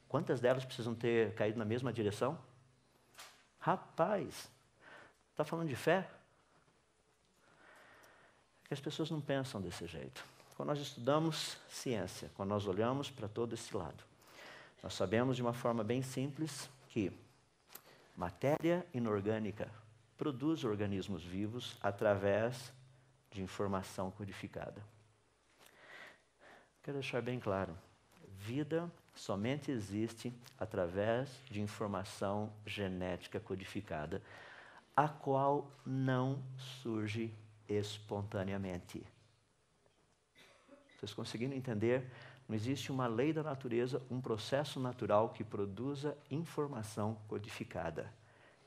Quantas delas precisam ter caído na mesma direção? Rapaz, está falando de fé? É que as pessoas não pensam desse jeito. Quando nós estudamos ciência, quando nós olhamos para todo esse lado, Nós sabemos de uma forma bem simples que matéria inorgânica produz organismos vivos através de informação codificada. Quero deixar bem claro, vida somente existe através de informação genética codificada, a qual não surge espontaneamente. Vocês conseguiram entender? Não existe uma lei da natureza, um processo natural que produza informação codificada.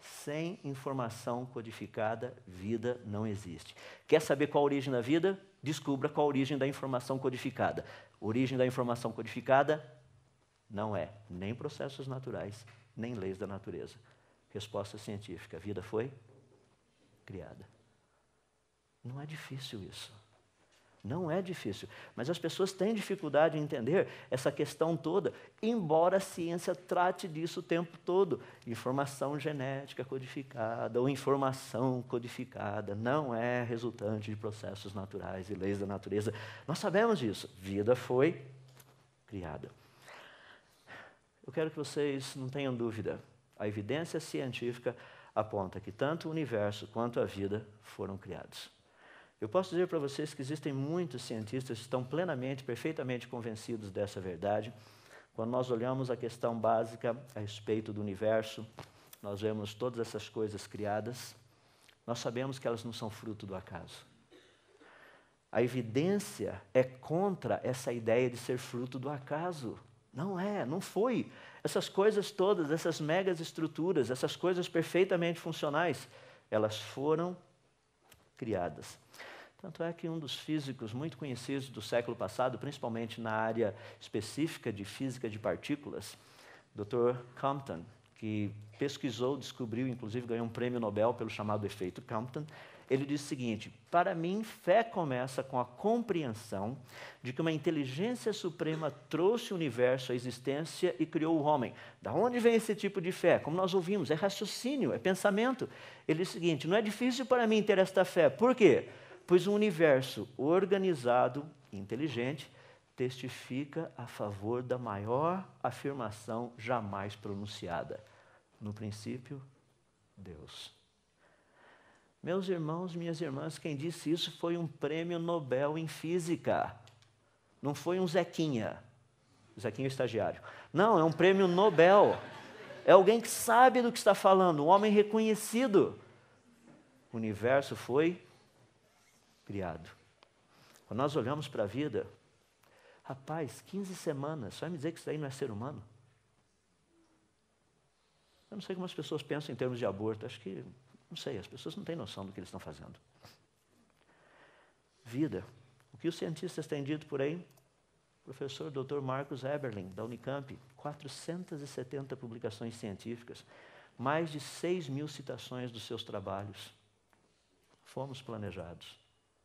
Sem informação codificada, vida não existe. Quer saber qual a origem da vida? Descubra qual a origem da informação codificada. Origem da informação codificada não é nem processos naturais, nem leis da natureza. Resposta científica: a vida foi criada. Não é difícil isso. Não é difícil, mas as pessoas têm dificuldade em entender essa questão toda, embora a ciência trate disso o tempo todo. Informação genética codificada ou informação codificada não é resultante de processos naturais e leis da natureza. Nós sabemos disso. Vida foi criada. Eu quero que vocês não tenham dúvida. A evidência científica aponta que tanto o universo quanto a vida foram criados. Eu posso dizer para vocês que existem muitos cientistas que estão plenamente, perfeitamente convencidos dessa verdade. Quando nós olhamos a questão básica a respeito do universo, nós vemos todas essas coisas criadas, nós sabemos que elas não são fruto do acaso. A evidência é contra essa ideia de ser fruto do acaso. Não é, não foi. Essas coisas todas, essas megas estruturas, essas coisas perfeitamente funcionais, elas foram criadas. Tanto é que um dos físicos muito conhecidos do século passado, principalmente na área específica de física de partículas, Dr. Compton, que pesquisou, descobriu, inclusive ganhou um prêmio Nobel pelo chamado efeito Compton, ele disse o seguinte: para mim, fé começa com a compreensão de que uma inteligência suprema trouxe o universo à existência e criou o homem. Da onde vem esse tipo de fé? Como nós ouvimos, é raciocínio, é pensamento. Ele diz o seguinte: não é difícil para mim ter esta fé. Por quê? Pois um universo organizado e inteligente testifica a favor da maior afirmação jamais pronunciada. No princípio, Deus. Meus irmãos, minhas irmãs, quem disse isso foi um prêmio Nobel em física. Não foi um Zequinha. Zequinha é estagiário. Não, é um prêmio Nobel. É alguém que sabe do que está falando, um homem reconhecido. O universo foi criado. Quando nós olhamos para a vida, rapaz, 15 semanas, você vai me dizer que isso aí não é ser humano? Eu não sei como as pessoas pensam em termos de aborto, acho que, não sei, as pessoas não têm noção do que eles estão fazendo. Vida, o que os cientistas têm dito por aí? O professor Dr. Marcus Eberlin, da Unicamp, 470 publicações científicas, mais de 6.000 citações dos seus trabalhos. Fomos planejados.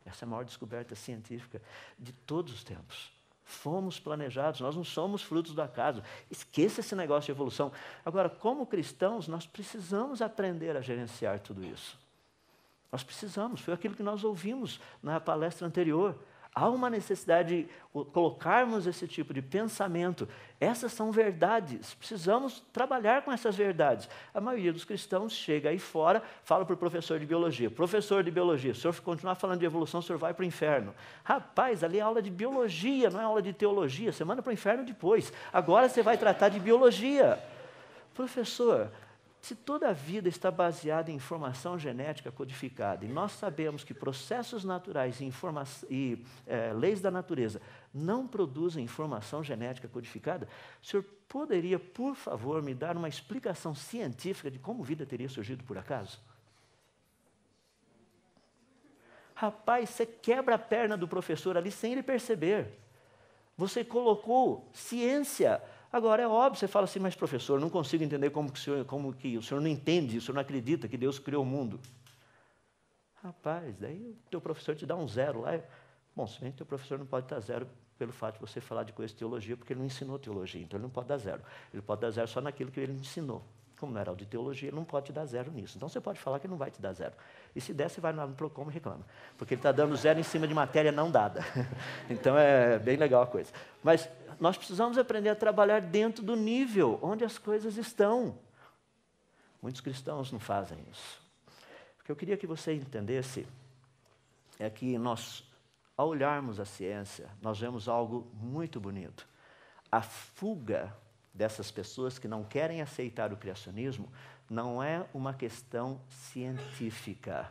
Essa é a maior descoberta científica de todos os tempos. Fomos planejados, nós não somos frutos do acaso. Esqueça esse negócio de evolução. Agora, como cristãos, nós precisamos aprender a gerenciar tudo isso. Nós precisamos, foi aquilo que nós ouvimos na palestra anterior. Há uma necessidade de colocarmos esse tipo de pensamento. Essas são verdades. Precisamos trabalhar com essas verdades. A maioria dos cristãos chega aí fora, fala para o professor de biologia. Professor de biologia, se o senhor continuar falando de evolução, o senhor vai para o inferno. Rapaz, ali é aula de biologia, não é aula de teologia. Você manda para o inferno depois. Agora você vai tratar de biologia. Professor, se toda a vida está baseada em informação genética codificada, e nós sabemos que processos naturais e leis da natureza não produzem informação genética codificada, o senhor poderia, por favor, me dar uma explicação científica de como vida teria surgido por acaso? Rapaz, você quebra a perna do professor ali sem ele perceber. Você colocou ciência. Agora, é óbvio, você fala assim, mas professor, não consigo entender como que o senhor não entende, o senhor não acredita que Deus criou o mundo. Rapaz, daí o teu professor te dá um 0 lá. Bom, se bem que o teu professor não pode dar 0 pelo fato de você falar de coisa de teologia, porque ele não ensinou teologia, então ele não pode dar 0. Ele pode dar 0 só naquilo que ele ensinou. Como não era aula de teologia, ele não pode te dar 0 nisso. Então você pode falar que ele não vai te dar 0. E se der, você vai lá no Procon e reclama. Porque ele está dando 0 em cima de matéria não dada. Então é bem legal a coisa. Mas, nós precisamos aprender a trabalhar dentro do nível onde as coisas estão. Muitos cristãos não fazem isso. O que eu queria que você entendesse é que nós, ao olharmos a ciência, nós vemos algo muito bonito. A fuga dessas pessoas que não querem aceitar o criacionismo não é uma questão científica.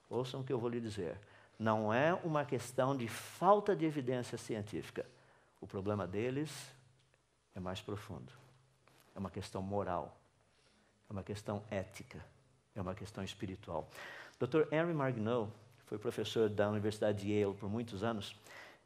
Ouçam o que eu vou lhe dizer. Não é uma questão de falta de evidência científica. O problema deles é mais profundo. É uma questão moral. É uma questão ética. É uma questão espiritual. Dr. Henry Margneau, que foi professor da Universidade de Yale por muitos anos,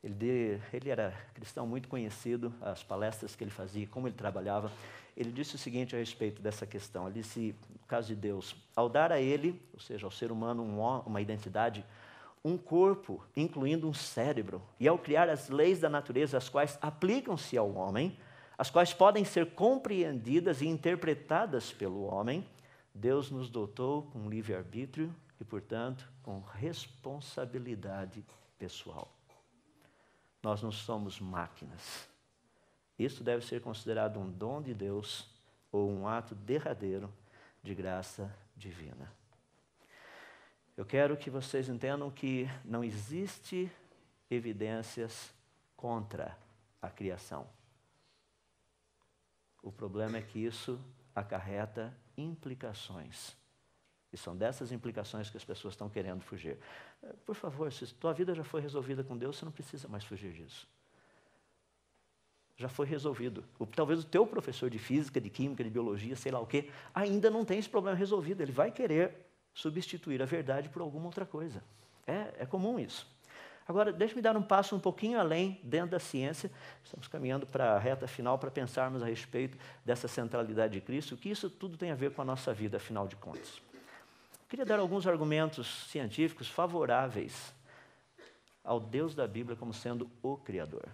ele era cristão muito conhecido, as palestras que ele fazia, como ele trabalhava. Ele disse o seguinte a respeito dessa questão. Ele disse, no caso de Deus, ao dar a ele, ou seja, ao ser humano, uma identidade, um corpo, incluindo um cérebro, e ao criar as leis da natureza, as quais aplicam-se ao homem, as quais podem ser compreendidas e interpretadas pelo homem, Deus nos dotou com livre-arbítrio e, portanto, com responsabilidade pessoal. Nós não somos máquinas. Isso deve ser considerado um dom de Deus ou um ato derradeiro de graça divina. Eu quero que vocês entendam que não existe evidências contra a criação. O problema é que isso acarreta implicações. E são dessas implicações que as pessoas estão querendo fugir. Por favor, se tua vida já foi resolvida com Deus, você não precisa mais fugir disso. Já foi resolvido. Talvez o teu professor de física, de química, de biologia, sei lá o quê, ainda não tem esse problema resolvido. Ele vai querer substituir a verdade por alguma outra coisa. É comum isso. Agora, deixe-me dar um passo um pouquinho além, dentro da ciência. Estamos caminhando para a reta final para pensarmos a respeito dessa centralidade de Cristo, o que isso tudo tem a ver com a nossa vida, afinal de contas. Eu queria dar alguns argumentos científicos favoráveis ao Deus da Bíblia como sendo o Criador.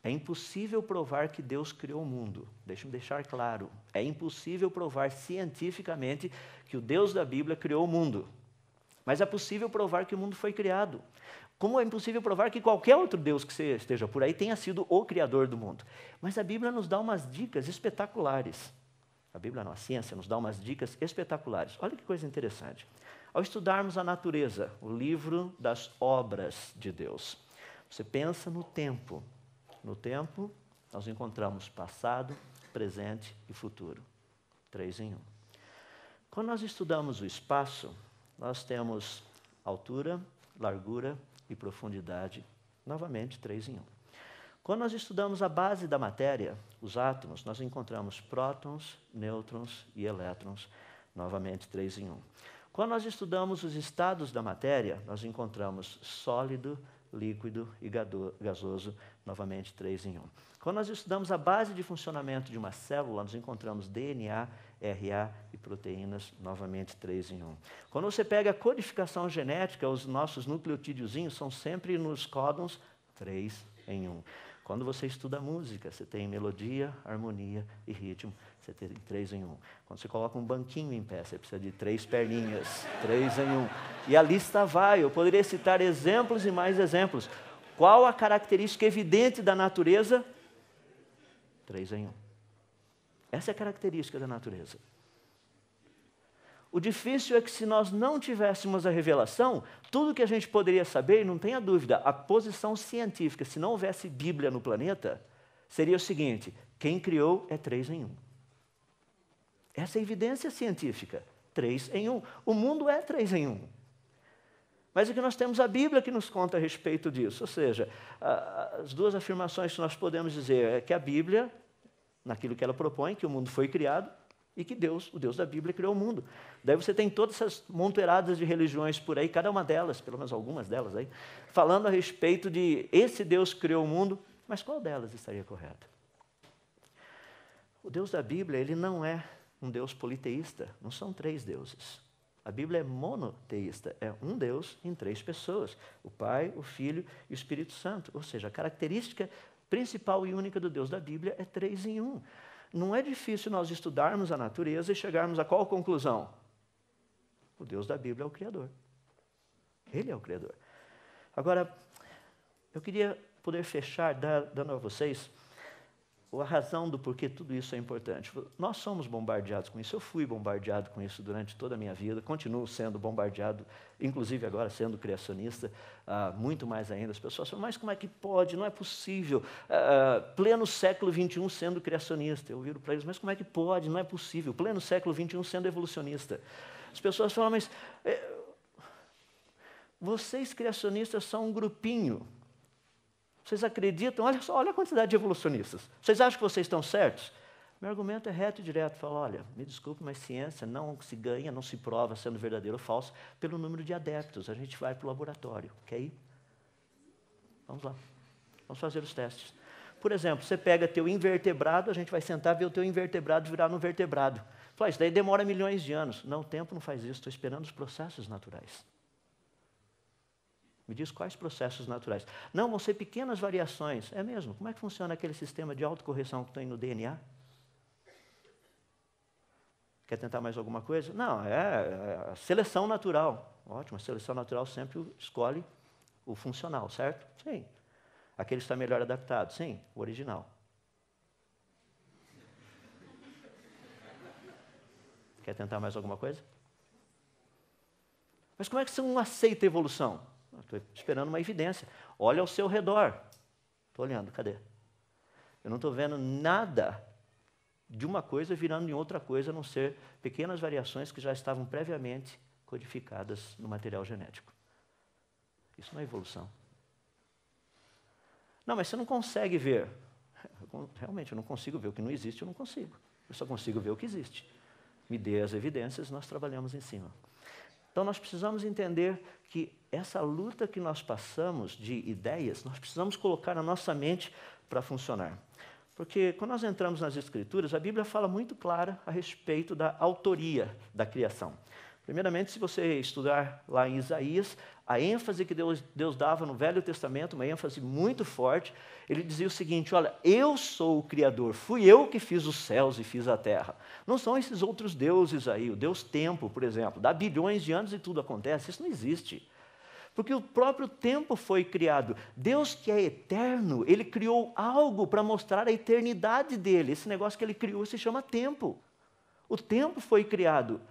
É impossível provar que Deus criou o mundo. Deixe-me deixar claro. É impossível provar cientificamente que o Deus da Bíblia criou o mundo. Mas é possível provar que o mundo foi criado. Como é impossível provar que qualquer outro Deus que esteja por aí tenha sido o Criador do mundo. Mas a Bíblia nos dá umas dicas espetaculares. A Bíblia não, a ciência nos dá umas dicas espetaculares. Olha que coisa interessante. Ao estudarmos a natureza, o livro das obras de Deus, você pensa no tempo. No tempo, nós encontramos passado, presente e futuro. 3 em 1. Quando nós estudamos o espaço, nós temos altura, largura e profundidade. Novamente, 3 em 1. Quando nós estudamos a base da matéria, os átomos, nós encontramos prótons, nêutrons e elétrons. Novamente, 3 em 1. Quando nós estudamos os estados da matéria, nós encontramos sólido, líquido e gasoso, novamente 3 em 1. Quando nós estudamos a base de funcionamento de uma célula, nós encontramos DNA, RA e proteínas, novamente 3 em 1. Quando você pega a codificação genética, os nossos nucleotídeozinhos são sempre nos códons 3 em 1. Quando você estuda música, você tem melodia, harmonia e ritmo, você tem 3 em 1. Quando você coloca um banquinho em pé, você precisa de 3 perninhas, 3 em 1. E a lista vai, eu poderia citar exemplos e mais exemplos. Qual a característica evidente da natureza? 3 em 1. Essa é a característica da natureza. O difícil é que se nós não tivéssemos a revelação, tudo que a gente poderia saber, não tenha dúvida, a posição científica, se não houvesse Bíblia no planeta, seria o seguinte: quem criou é 3 em 1. Essa é a evidência científica, 3 em 1. O mundo é 3 em 1. Mas é que nós temos a Bíblia que nos conta a respeito disso. Ou seja, as duas afirmações que nós podemos dizer é que a Bíblia, naquilo que ela propõe, que o mundo foi criado, e que Deus, o Deus da Bíblia, criou o mundo. Daí você tem todas essas montoeiradas de religiões por aí, cada uma delas, pelo menos algumas delas aí, falando a respeito de esse Deus que criou o mundo, mas qual delas estaria correta? O Deus da Bíblia, ele não é um Deus politeísta, não são 3 deuses. A Bíblia é monoteísta, é um Deus em 3 pessoas, o Pai, o Filho e o Espírito Santo. Ou seja, a característica principal e única do Deus da Bíblia é 3 em 1. Não é difícil nós estudarmos a natureza e chegarmos a qual conclusão? O Deus da Bíblia é o Criador. Ele é o Criador. Agora, eu queria poder fechar, dando a vocês a razão do porquê tudo isso é importante. Nós somos bombardeados com isso, eu fui bombardeado com isso durante toda a minha vida, continuo sendo bombardeado, inclusive agora sendo criacionista, muito mais ainda. As pessoas falam, mas como é que pode? Não é possível. Pleno século XXI sendo criacionista. Eu viro para eles, mas como é que pode? Não é possível. Pleno século XXI sendo evolucionista. As pessoas falam, mas vocês criacionistas são um grupinho. Vocês acreditam? Olha só, olha a quantidade de evolucionistas. Vocês acham que vocês estão certos? Meu argumento é reto e direto. Falo, olha, me desculpe, mas ciência não se ganha, não se prova sendo verdadeiro ou falso pelo número de adeptos. A gente vai para o laboratório. Quer ir? Vamos lá. Vamos fazer os testes. Por exemplo, você pega teu invertebrado, a gente vai sentar e ver o teu invertebrado virar no vertebrado. Fala, isso daí demora milhões de anos. Não, o tempo não faz isso. Estou esperando os processos naturais. Me diz quais processos naturais. Não, vão ser pequenas variações. É mesmo? Como é que funciona aquele sistema de autocorreção que tem no DNA? Quer tentar mais alguma coisa? Não, é a seleção natural. Ótimo, a seleção natural sempre escolhe o funcional, certo? Sim. Aquele está melhor adaptado? Sim, o original. Quer tentar mais alguma coisa? Mas como é que você não aceita a evolução? Estou esperando uma evidência. Olha ao seu redor. Estou olhando, cadê? Eu não estou vendo nada de uma coisa virando em outra coisa, a não ser pequenas variações que já estavam previamente codificadas no material genético. Isso não é evolução. Não, mas você não consegue ver. Realmente, eu não consigo ver o que não existe, eu não consigo. Eu só consigo ver o que existe. Me dê as evidências, nós trabalhamos em cima. Então, nós precisamos entender que essa luta que nós passamos de ideias, nós precisamos colocar na nossa mente para funcionar. Porque quando nós entramos nas Escrituras, a Bíblia fala muito clara a respeito da autoria da criação. Primeiramente, se você estudar lá em Isaías, a ênfase que Deus dava no Velho Testamento, uma ênfase muito forte, ele dizia o seguinte, olha, eu sou o Criador, fui eu que fiz os céus e fiz a terra. Não são esses outros deuses aí, o Deus Tempo, por exemplo, dá bilhões de anos e tudo acontece, isso não existe. Porque o próprio tempo foi criado. Deus que é eterno, Ele criou algo para mostrar a eternidade dEle. Esse negócio que Ele criou se chama tempo. O tempo foi criado.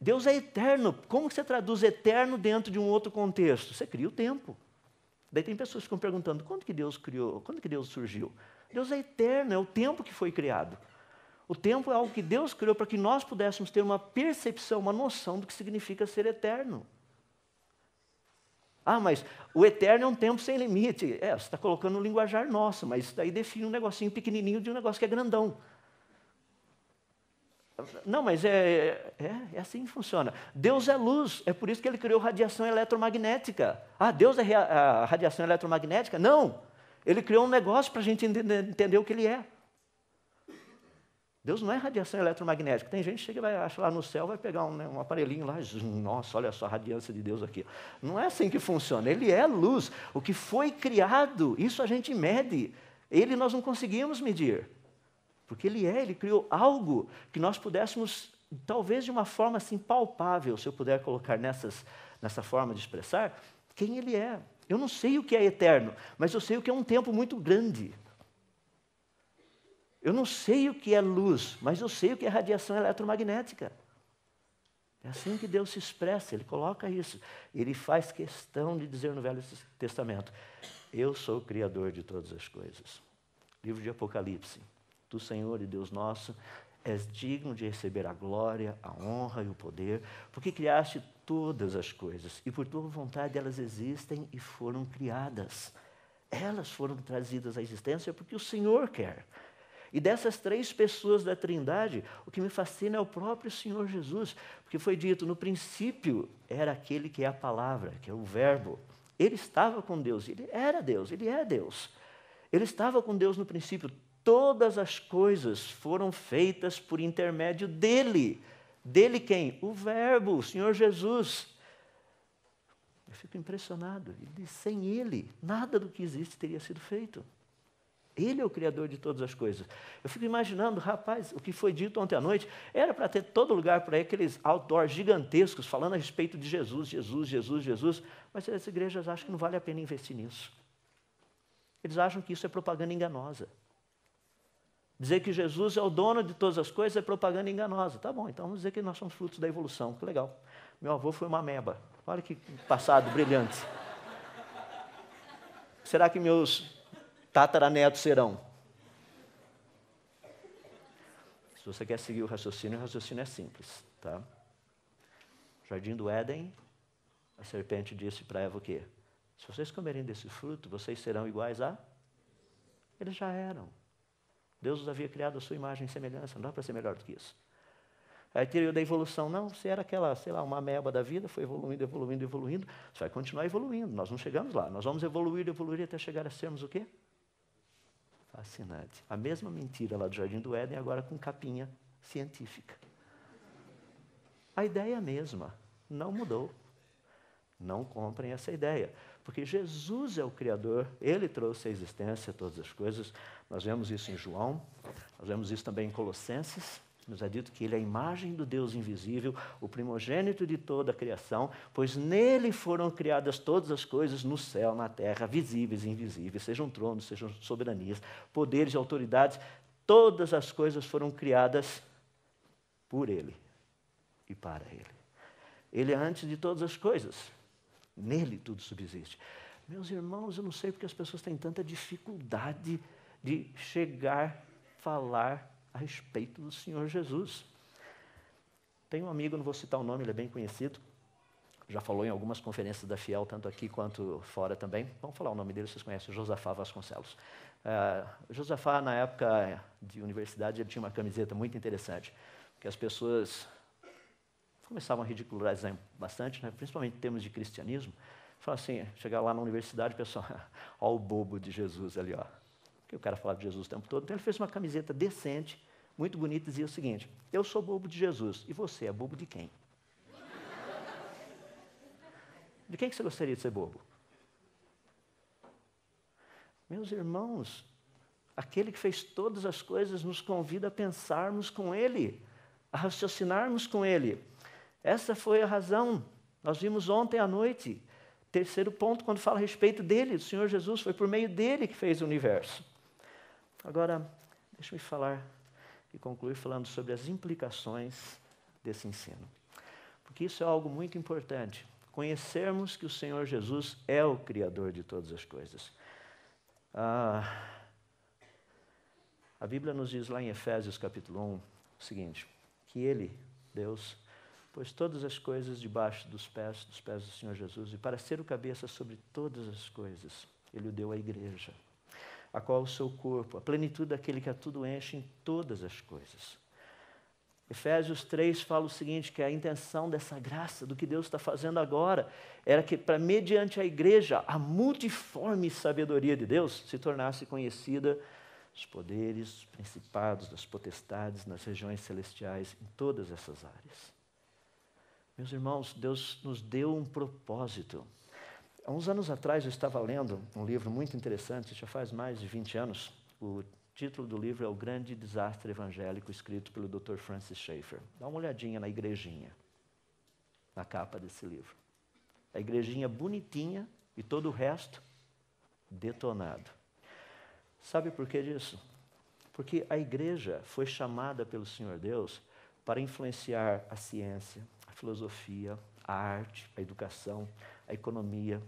Deus é eterno. Como você traduz eterno dentro de um outro contexto? Você cria o tempo. Daí tem pessoas que ficam perguntando, quando que Deus criou? Quando que Deus surgiu? Deus é eterno, é o tempo que foi criado. O tempo é algo que Deus criou para que nós pudéssemos ter uma percepção, uma noção do que significa ser eterno. Ah, mas o eterno é um tempo sem limite. Você está colocando um linguajar nosso, mas isso daí define um negocinho pequenininho de um negócio que é grandão. Não, mas é assim que funciona. Deus é luz, é por isso que Ele criou radiação eletromagnética. Ah, Deus é a radiação eletromagnética? Não, Ele criou um negócio para a gente entender o que Ele é. Deus não é radiação eletromagnética. Tem gente que chega e vai achar lá no céu, vai pegar um aparelhinho lá, nossa, olha só a radiância de Deus aqui. Não é assim que funciona, Ele é luz. O que foi criado, isso a gente mede. Ele nós não conseguimos medir. Porque Ele criou algo que nós pudéssemos, talvez de uma forma assim palpável, se eu puder colocar nessa forma de expressar, quem Ele é. Eu não sei o que é eterno, mas eu sei o que é um tempo muito grande. Eu não sei o que é luz, mas eu sei o que é radiação eletromagnética. É assim que Deus se expressa, Ele coloca isso. Ele faz questão de dizer no Velho Testamento, eu sou o Criador de todas as coisas. Livro de Apocalipse. Tu, Senhor e Deus nosso, és digno de receber a glória, a honra e o poder, porque criaste todas as coisas, e por tua vontade elas existem e foram criadas. Elas foram trazidas à existência porque o Senhor quer. E dessas três pessoas da Trindade, o que me fascina é o próprio Senhor Jesus, porque foi dito, no princípio era aquele que é a palavra, que é o verbo. Ele estava com Deus, ele era Deus, ele é Deus. Ele estava com Deus no princípio. Todas as coisas foram feitas por intermédio dele. Dele quem? O verbo, o Senhor Jesus. Eu fico impressionado. Ele diz, sem ele, nada do que existe teria sido feito. Ele é o Criador de todas as coisas. Eu fico imaginando, rapaz, o que foi dito ontem à noite, era para ter todo lugar por aí, aqueles outdoors gigantescos, falando a respeito de Jesus, Jesus, Jesus, Jesus, mas as igrejas acham que não vale a pena investir nisso. Eles acham que isso é propaganda enganosa. Dizer que Jesus é o dono de todas as coisas é propaganda enganosa. Tá bom, então vamos dizer que nós somos frutos da evolução. Que legal. Meu avô foi uma ameba. Olha que passado brilhante. Será que meus tataranetos serão? Se você quer seguir o raciocínio é simples. Tá? Jardim do Éden, a serpente disse para Eva o quê? Se vocês comerem desse fruto, vocês serão iguais a... Eles já eram. Deus os havia criado a sua imagem e semelhança, não dá para ser melhor do que isso. Aí teoria da evolução, não, você era aquela, sei lá, uma ameba da vida, foi evoluindo, evoluindo, evoluindo, você vai continuar evoluindo, nós não chegamos lá, nós vamos evoluir, evoluir até chegar a sermos o quê? Fascinante. A mesma mentira lá do Jardim do Éden, agora com capinha científica. A ideia é a mesma, não mudou. Não comprem essa ideia, porque Jesus é o Criador, Ele trouxe à existência todas as coisas. Nós vemos isso em João, nós vemos isso também em Colossenses, nos é dito que Ele é a imagem do Deus invisível, o primogênito de toda a criação, pois nele foram criadas todas as coisas no céu, na terra, visíveis e invisíveis, sejam tronos, sejam soberanias, poderes e autoridades, todas as coisas foram criadas por Ele e para Ele. Ele é antes de todas as coisas. Nele tudo subsiste. Meus irmãos, eu não sei porque as pessoas têm tanta dificuldade de chegar, falar a respeito do Senhor Jesus. Tem um amigo, não vou citar o nome, ele é bem conhecido, já falou em algumas conferências da Fiel, tanto aqui quanto fora também. Vamos falar o nome dele, vocês conhecem, Josafá Vasconcelos. Josafá, na época de universidade, ele tinha uma camiseta muito interessante, que as pessoas começavam a ridicularizar bastante, né? Principalmente em termos de cristianismo. Fala assim, chegar lá na universidade, o pessoal, ó o bobo de Jesus ali, ó. Porque o cara falava de Jesus o tempo todo. Então ele fez uma camiseta decente, muito bonita, e dizia o seguinte: eu sou bobo de Jesus, e você é bobo de quem? De quem que você gostaria de ser bobo? Meus irmãos, aquele que fez todas as coisas nos convida a pensarmos com Ele, a raciocinarmos com Ele. Essa foi a razão. Nós vimos ontem à noite. Terceiro ponto, quando fala a respeito dele, do Senhor Jesus, foi por meio dele que fez o universo. Agora, deixa-me falar e concluir falando sobre as implicações desse ensino. Porque isso é algo muito importante. Conhecermos que o Senhor Jesus é o Criador de todas as coisas. A Bíblia nos diz lá em Efésios capítulo 1 o seguinte, que Ele, Deus, pôs todas as coisas debaixo dos pés do Senhor Jesus, e para ser o cabeça sobre todas as coisas, Ele o deu à igreja, a qual o seu corpo, a plenitude daquele que a tudo enche em todas as coisas. Efésios 3 fala o seguinte, que a intenção dessa graça, do que Deus está fazendo agora, era que, para mediante a igreja, a multiforme sabedoria de Deus se tornasse conhecida os poderes, os principados, das potestades nas regiões celestiais, em todas essas áreas. Meus irmãos, Deus nos deu um propósito. Há uns anos atrás eu estava lendo um livro muito interessante, já faz mais de 20 anos. O título do livro é O Grande Desastre Evangélico, escrito pelo Dr. Francis Schaeffer. Dá uma olhadinha na igrejinha, na capa desse livro. A igrejinha bonitinha e todo o resto detonado. Sabe por que disso? Porque a igreja foi chamada pelo Senhor Deus para influenciar a ciência, a filosofia, a arte, a educação, a economia,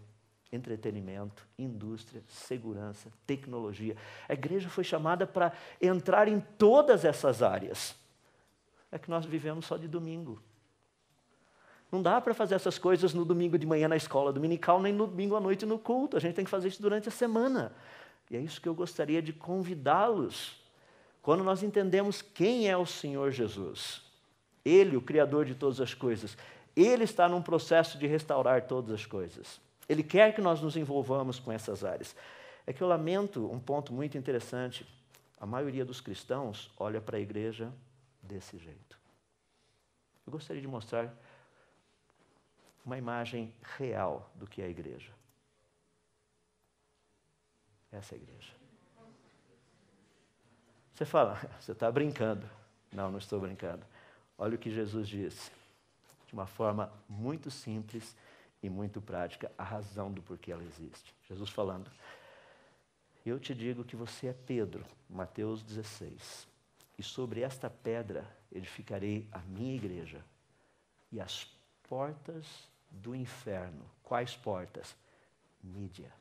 entretenimento, indústria, segurança, tecnologia. A igreja foi chamada para entrar em todas essas áreas. É que nós vivemos só de domingo. Não dá para fazer essas coisas no domingo de manhã na escola dominical, nem no domingo à noite no culto. A gente tem que fazer isso durante a semana. E é isso que eu gostaria de convidá-los. Quando nós entendemos quem é o Senhor Jesus, Ele, o Criador de todas as coisas, Ele está num processo de restaurar todas as coisas. Ele quer que nós nos envolvamos com essas áreas. É que eu lamento um ponto muito interessante. A maioria dos cristãos olha para a igreja desse jeito. Eu gostaria de mostrar uma imagem real do que é a igreja. Essa é a igreja. Você fala, você está brincando. Não, não estou brincando. Olha o que Jesus disse, de uma forma muito simples e muito prática, a razão do porquê ela existe. Jesus falando, Eu te digo que você é Pedro, Mateus 16. E sobre esta pedra edificarei a minha igreja. E as portas do inferno. Quais portas? Mídia,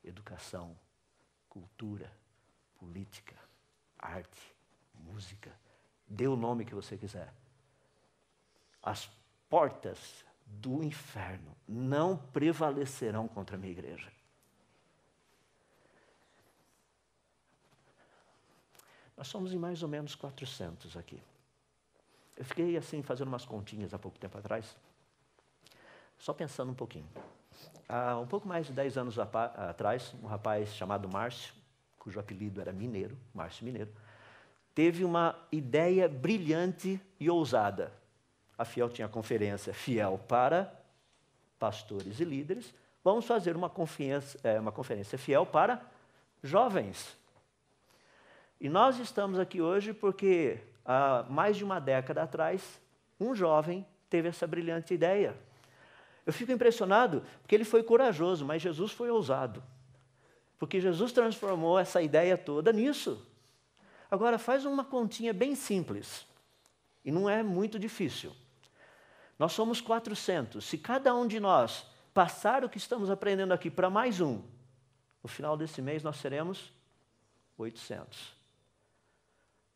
educação, cultura, política, arte, música. Dê o nome que você quiser. As portas do inferno não prevalecerão contra a minha igreja. Nós somos em mais ou menos 400 aqui. Eu fiquei assim, fazendo umas continhas há pouco tempo atrás, só pensando um pouquinho. Há um pouco mais de 10 anos atrás, um rapaz chamado Márcio, cujo apelido era Mineiro, Márcio Mineiro, teve uma ideia brilhante e ousada. A Fiel tinha conferência Fiel para pastores e líderes. Vamos fazer uma conferência Fiel para jovens. E nós estamos aqui hoje porque, há mais de uma década atrás, um jovem teve essa brilhante ideia. Eu fico impressionado porque ele foi corajoso, mas Jesus foi ousado. Porque Jesus transformou essa ideia toda nisso. Agora, faz uma continha bem simples. E não é muito difícil. Nós somos 400. Se cada um de nós passar o que estamos aprendendo aqui para mais um, no final desse mês nós seremos 800.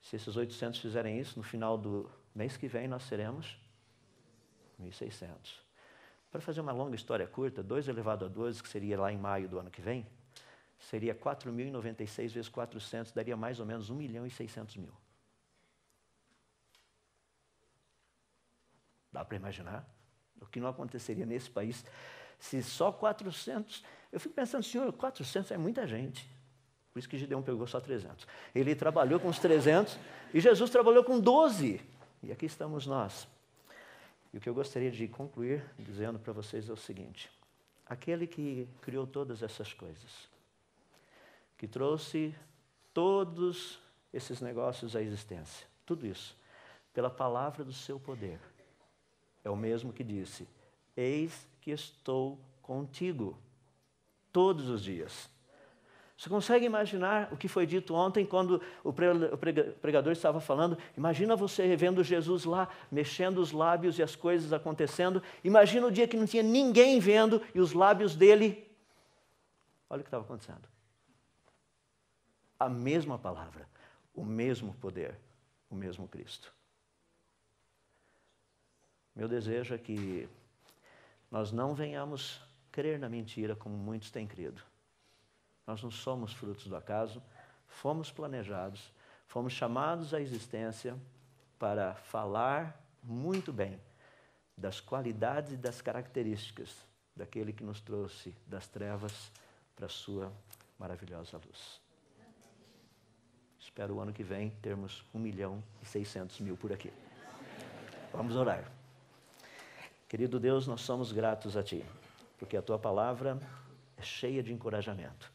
Se esses 800 fizerem isso, no final do mês que vem nós seremos 1.600. Para fazer uma longa história curta, 2 elevado a 12, que seria lá em maio do ano que vem, seria 4.096 vezes 400, daria mais ou menos 1.600.000. Dá para imaginar o que não aconteceria nesse país se só 400... Eu fico pensando, senhor, 400 é muita gente. Por isso que Gideão pegou só 300. Ele trabalhou com os 300 e Jesus trabalhou com 12. E aqui estamos nós. E o que eu gostaria de concluir dizendo para vocês é o seguinte. Aquele que criou todas essas coisas, que trouxe todos esses negócios à existência, tudo isso, pela palavra do seu poder, é o mesmo que disse, eis que estou contigo todos os dias. Você consegue imaginar o que foi dito ontem, quando o pregador estava falando? Imagina você vendo Jesus lá, mexendo os lábios e as coisas acontecendo. Imagina o dia que não tinha ninguém vendo e os lábios dele... Olha o que estava acontecendo. A mesma palavra, o mesmo poder, o mesmo Cristo. Meu desejo é que nós não venhamos crer na mentira como muitos têm crido. Nós não somos frutos do acaso, fomos planejados, fomos chamados à existência para falar muito bem das qualidades e das características daquele que nos trouxe das trevas para a sua maravilhosa luz. Espero o ano que vem termos 1.600.000 por aqui. Vamos orar. Querido Deus, nós somos gratos a Ti, porque a Tua palavra é cheia de encorajamento.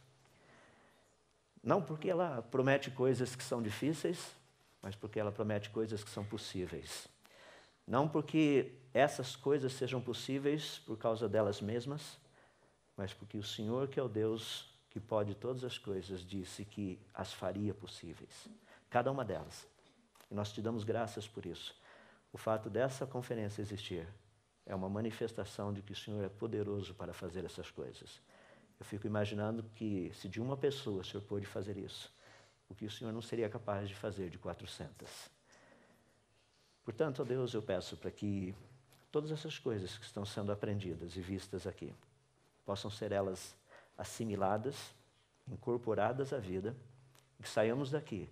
Não porque ela promete coisas que são difíceis, mas porque ela promete coisas que são possíveis. Não porque essas coisas sejam possíveis por causa delas mesmas, mas porque o Senhor, que é o Deus que pode todas as coisas, disse que as faria possíveis. Cada uma delas. E nós te damos graças por isso. O fato dessa conferência existir é uma manifestação de que o Senhor é poderoso para fazer essas coisas. Eu fico imaginando que, se de uma pessoa o Senhor pôde fazer isso, o que o Senhor não seria capaz de fazer de 400. Portanto, ó Deus, eu peço para que todas essas coisas que estão sendo aprendidas e vistas aqui, possam ser elas assimiladas, incorporadas à vida, e que saiamos daqui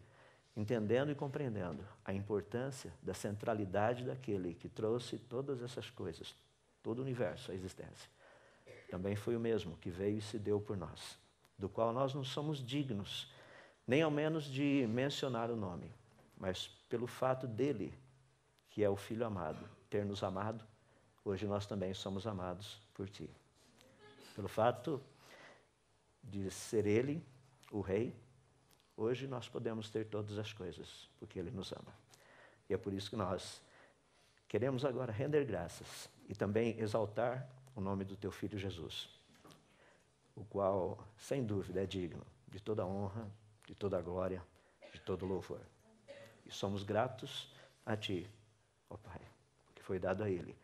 entendendo e compreendendo a importância da centralidade daquele que trouxe todas essas coisas, todo o universo à existência. Também foi o mesmo que veio e se deu por nós, do qual nós não somos dignos, nem ao menos de mencionar o nome, mas pelo fato dele, que é o Filho amado, ter nos amado, hoje nós também somos amados por Ti. Pelo fato de ser Ele, o Rei, hoje nós podemos ter todas as coisas, porque Ele nos ama. E é por isso que nós queremos agora render graças e também exaltar o nome do Teu Filho Jesus, o qual, sem dúvida, é digno de toda honra, de toda glória, de todo louvor. E somos gratos a Ti, ó Pai, que foi dado a Ele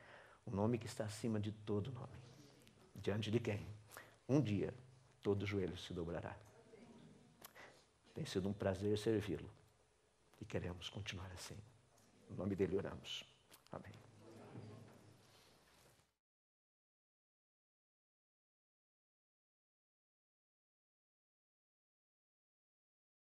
o nome que está acima de todo nome, diante de quem um dia todo joelho se dobrará. Tem sido um prazer servi-lo e queremos continuar assim. Em nome dele oramos. Amém.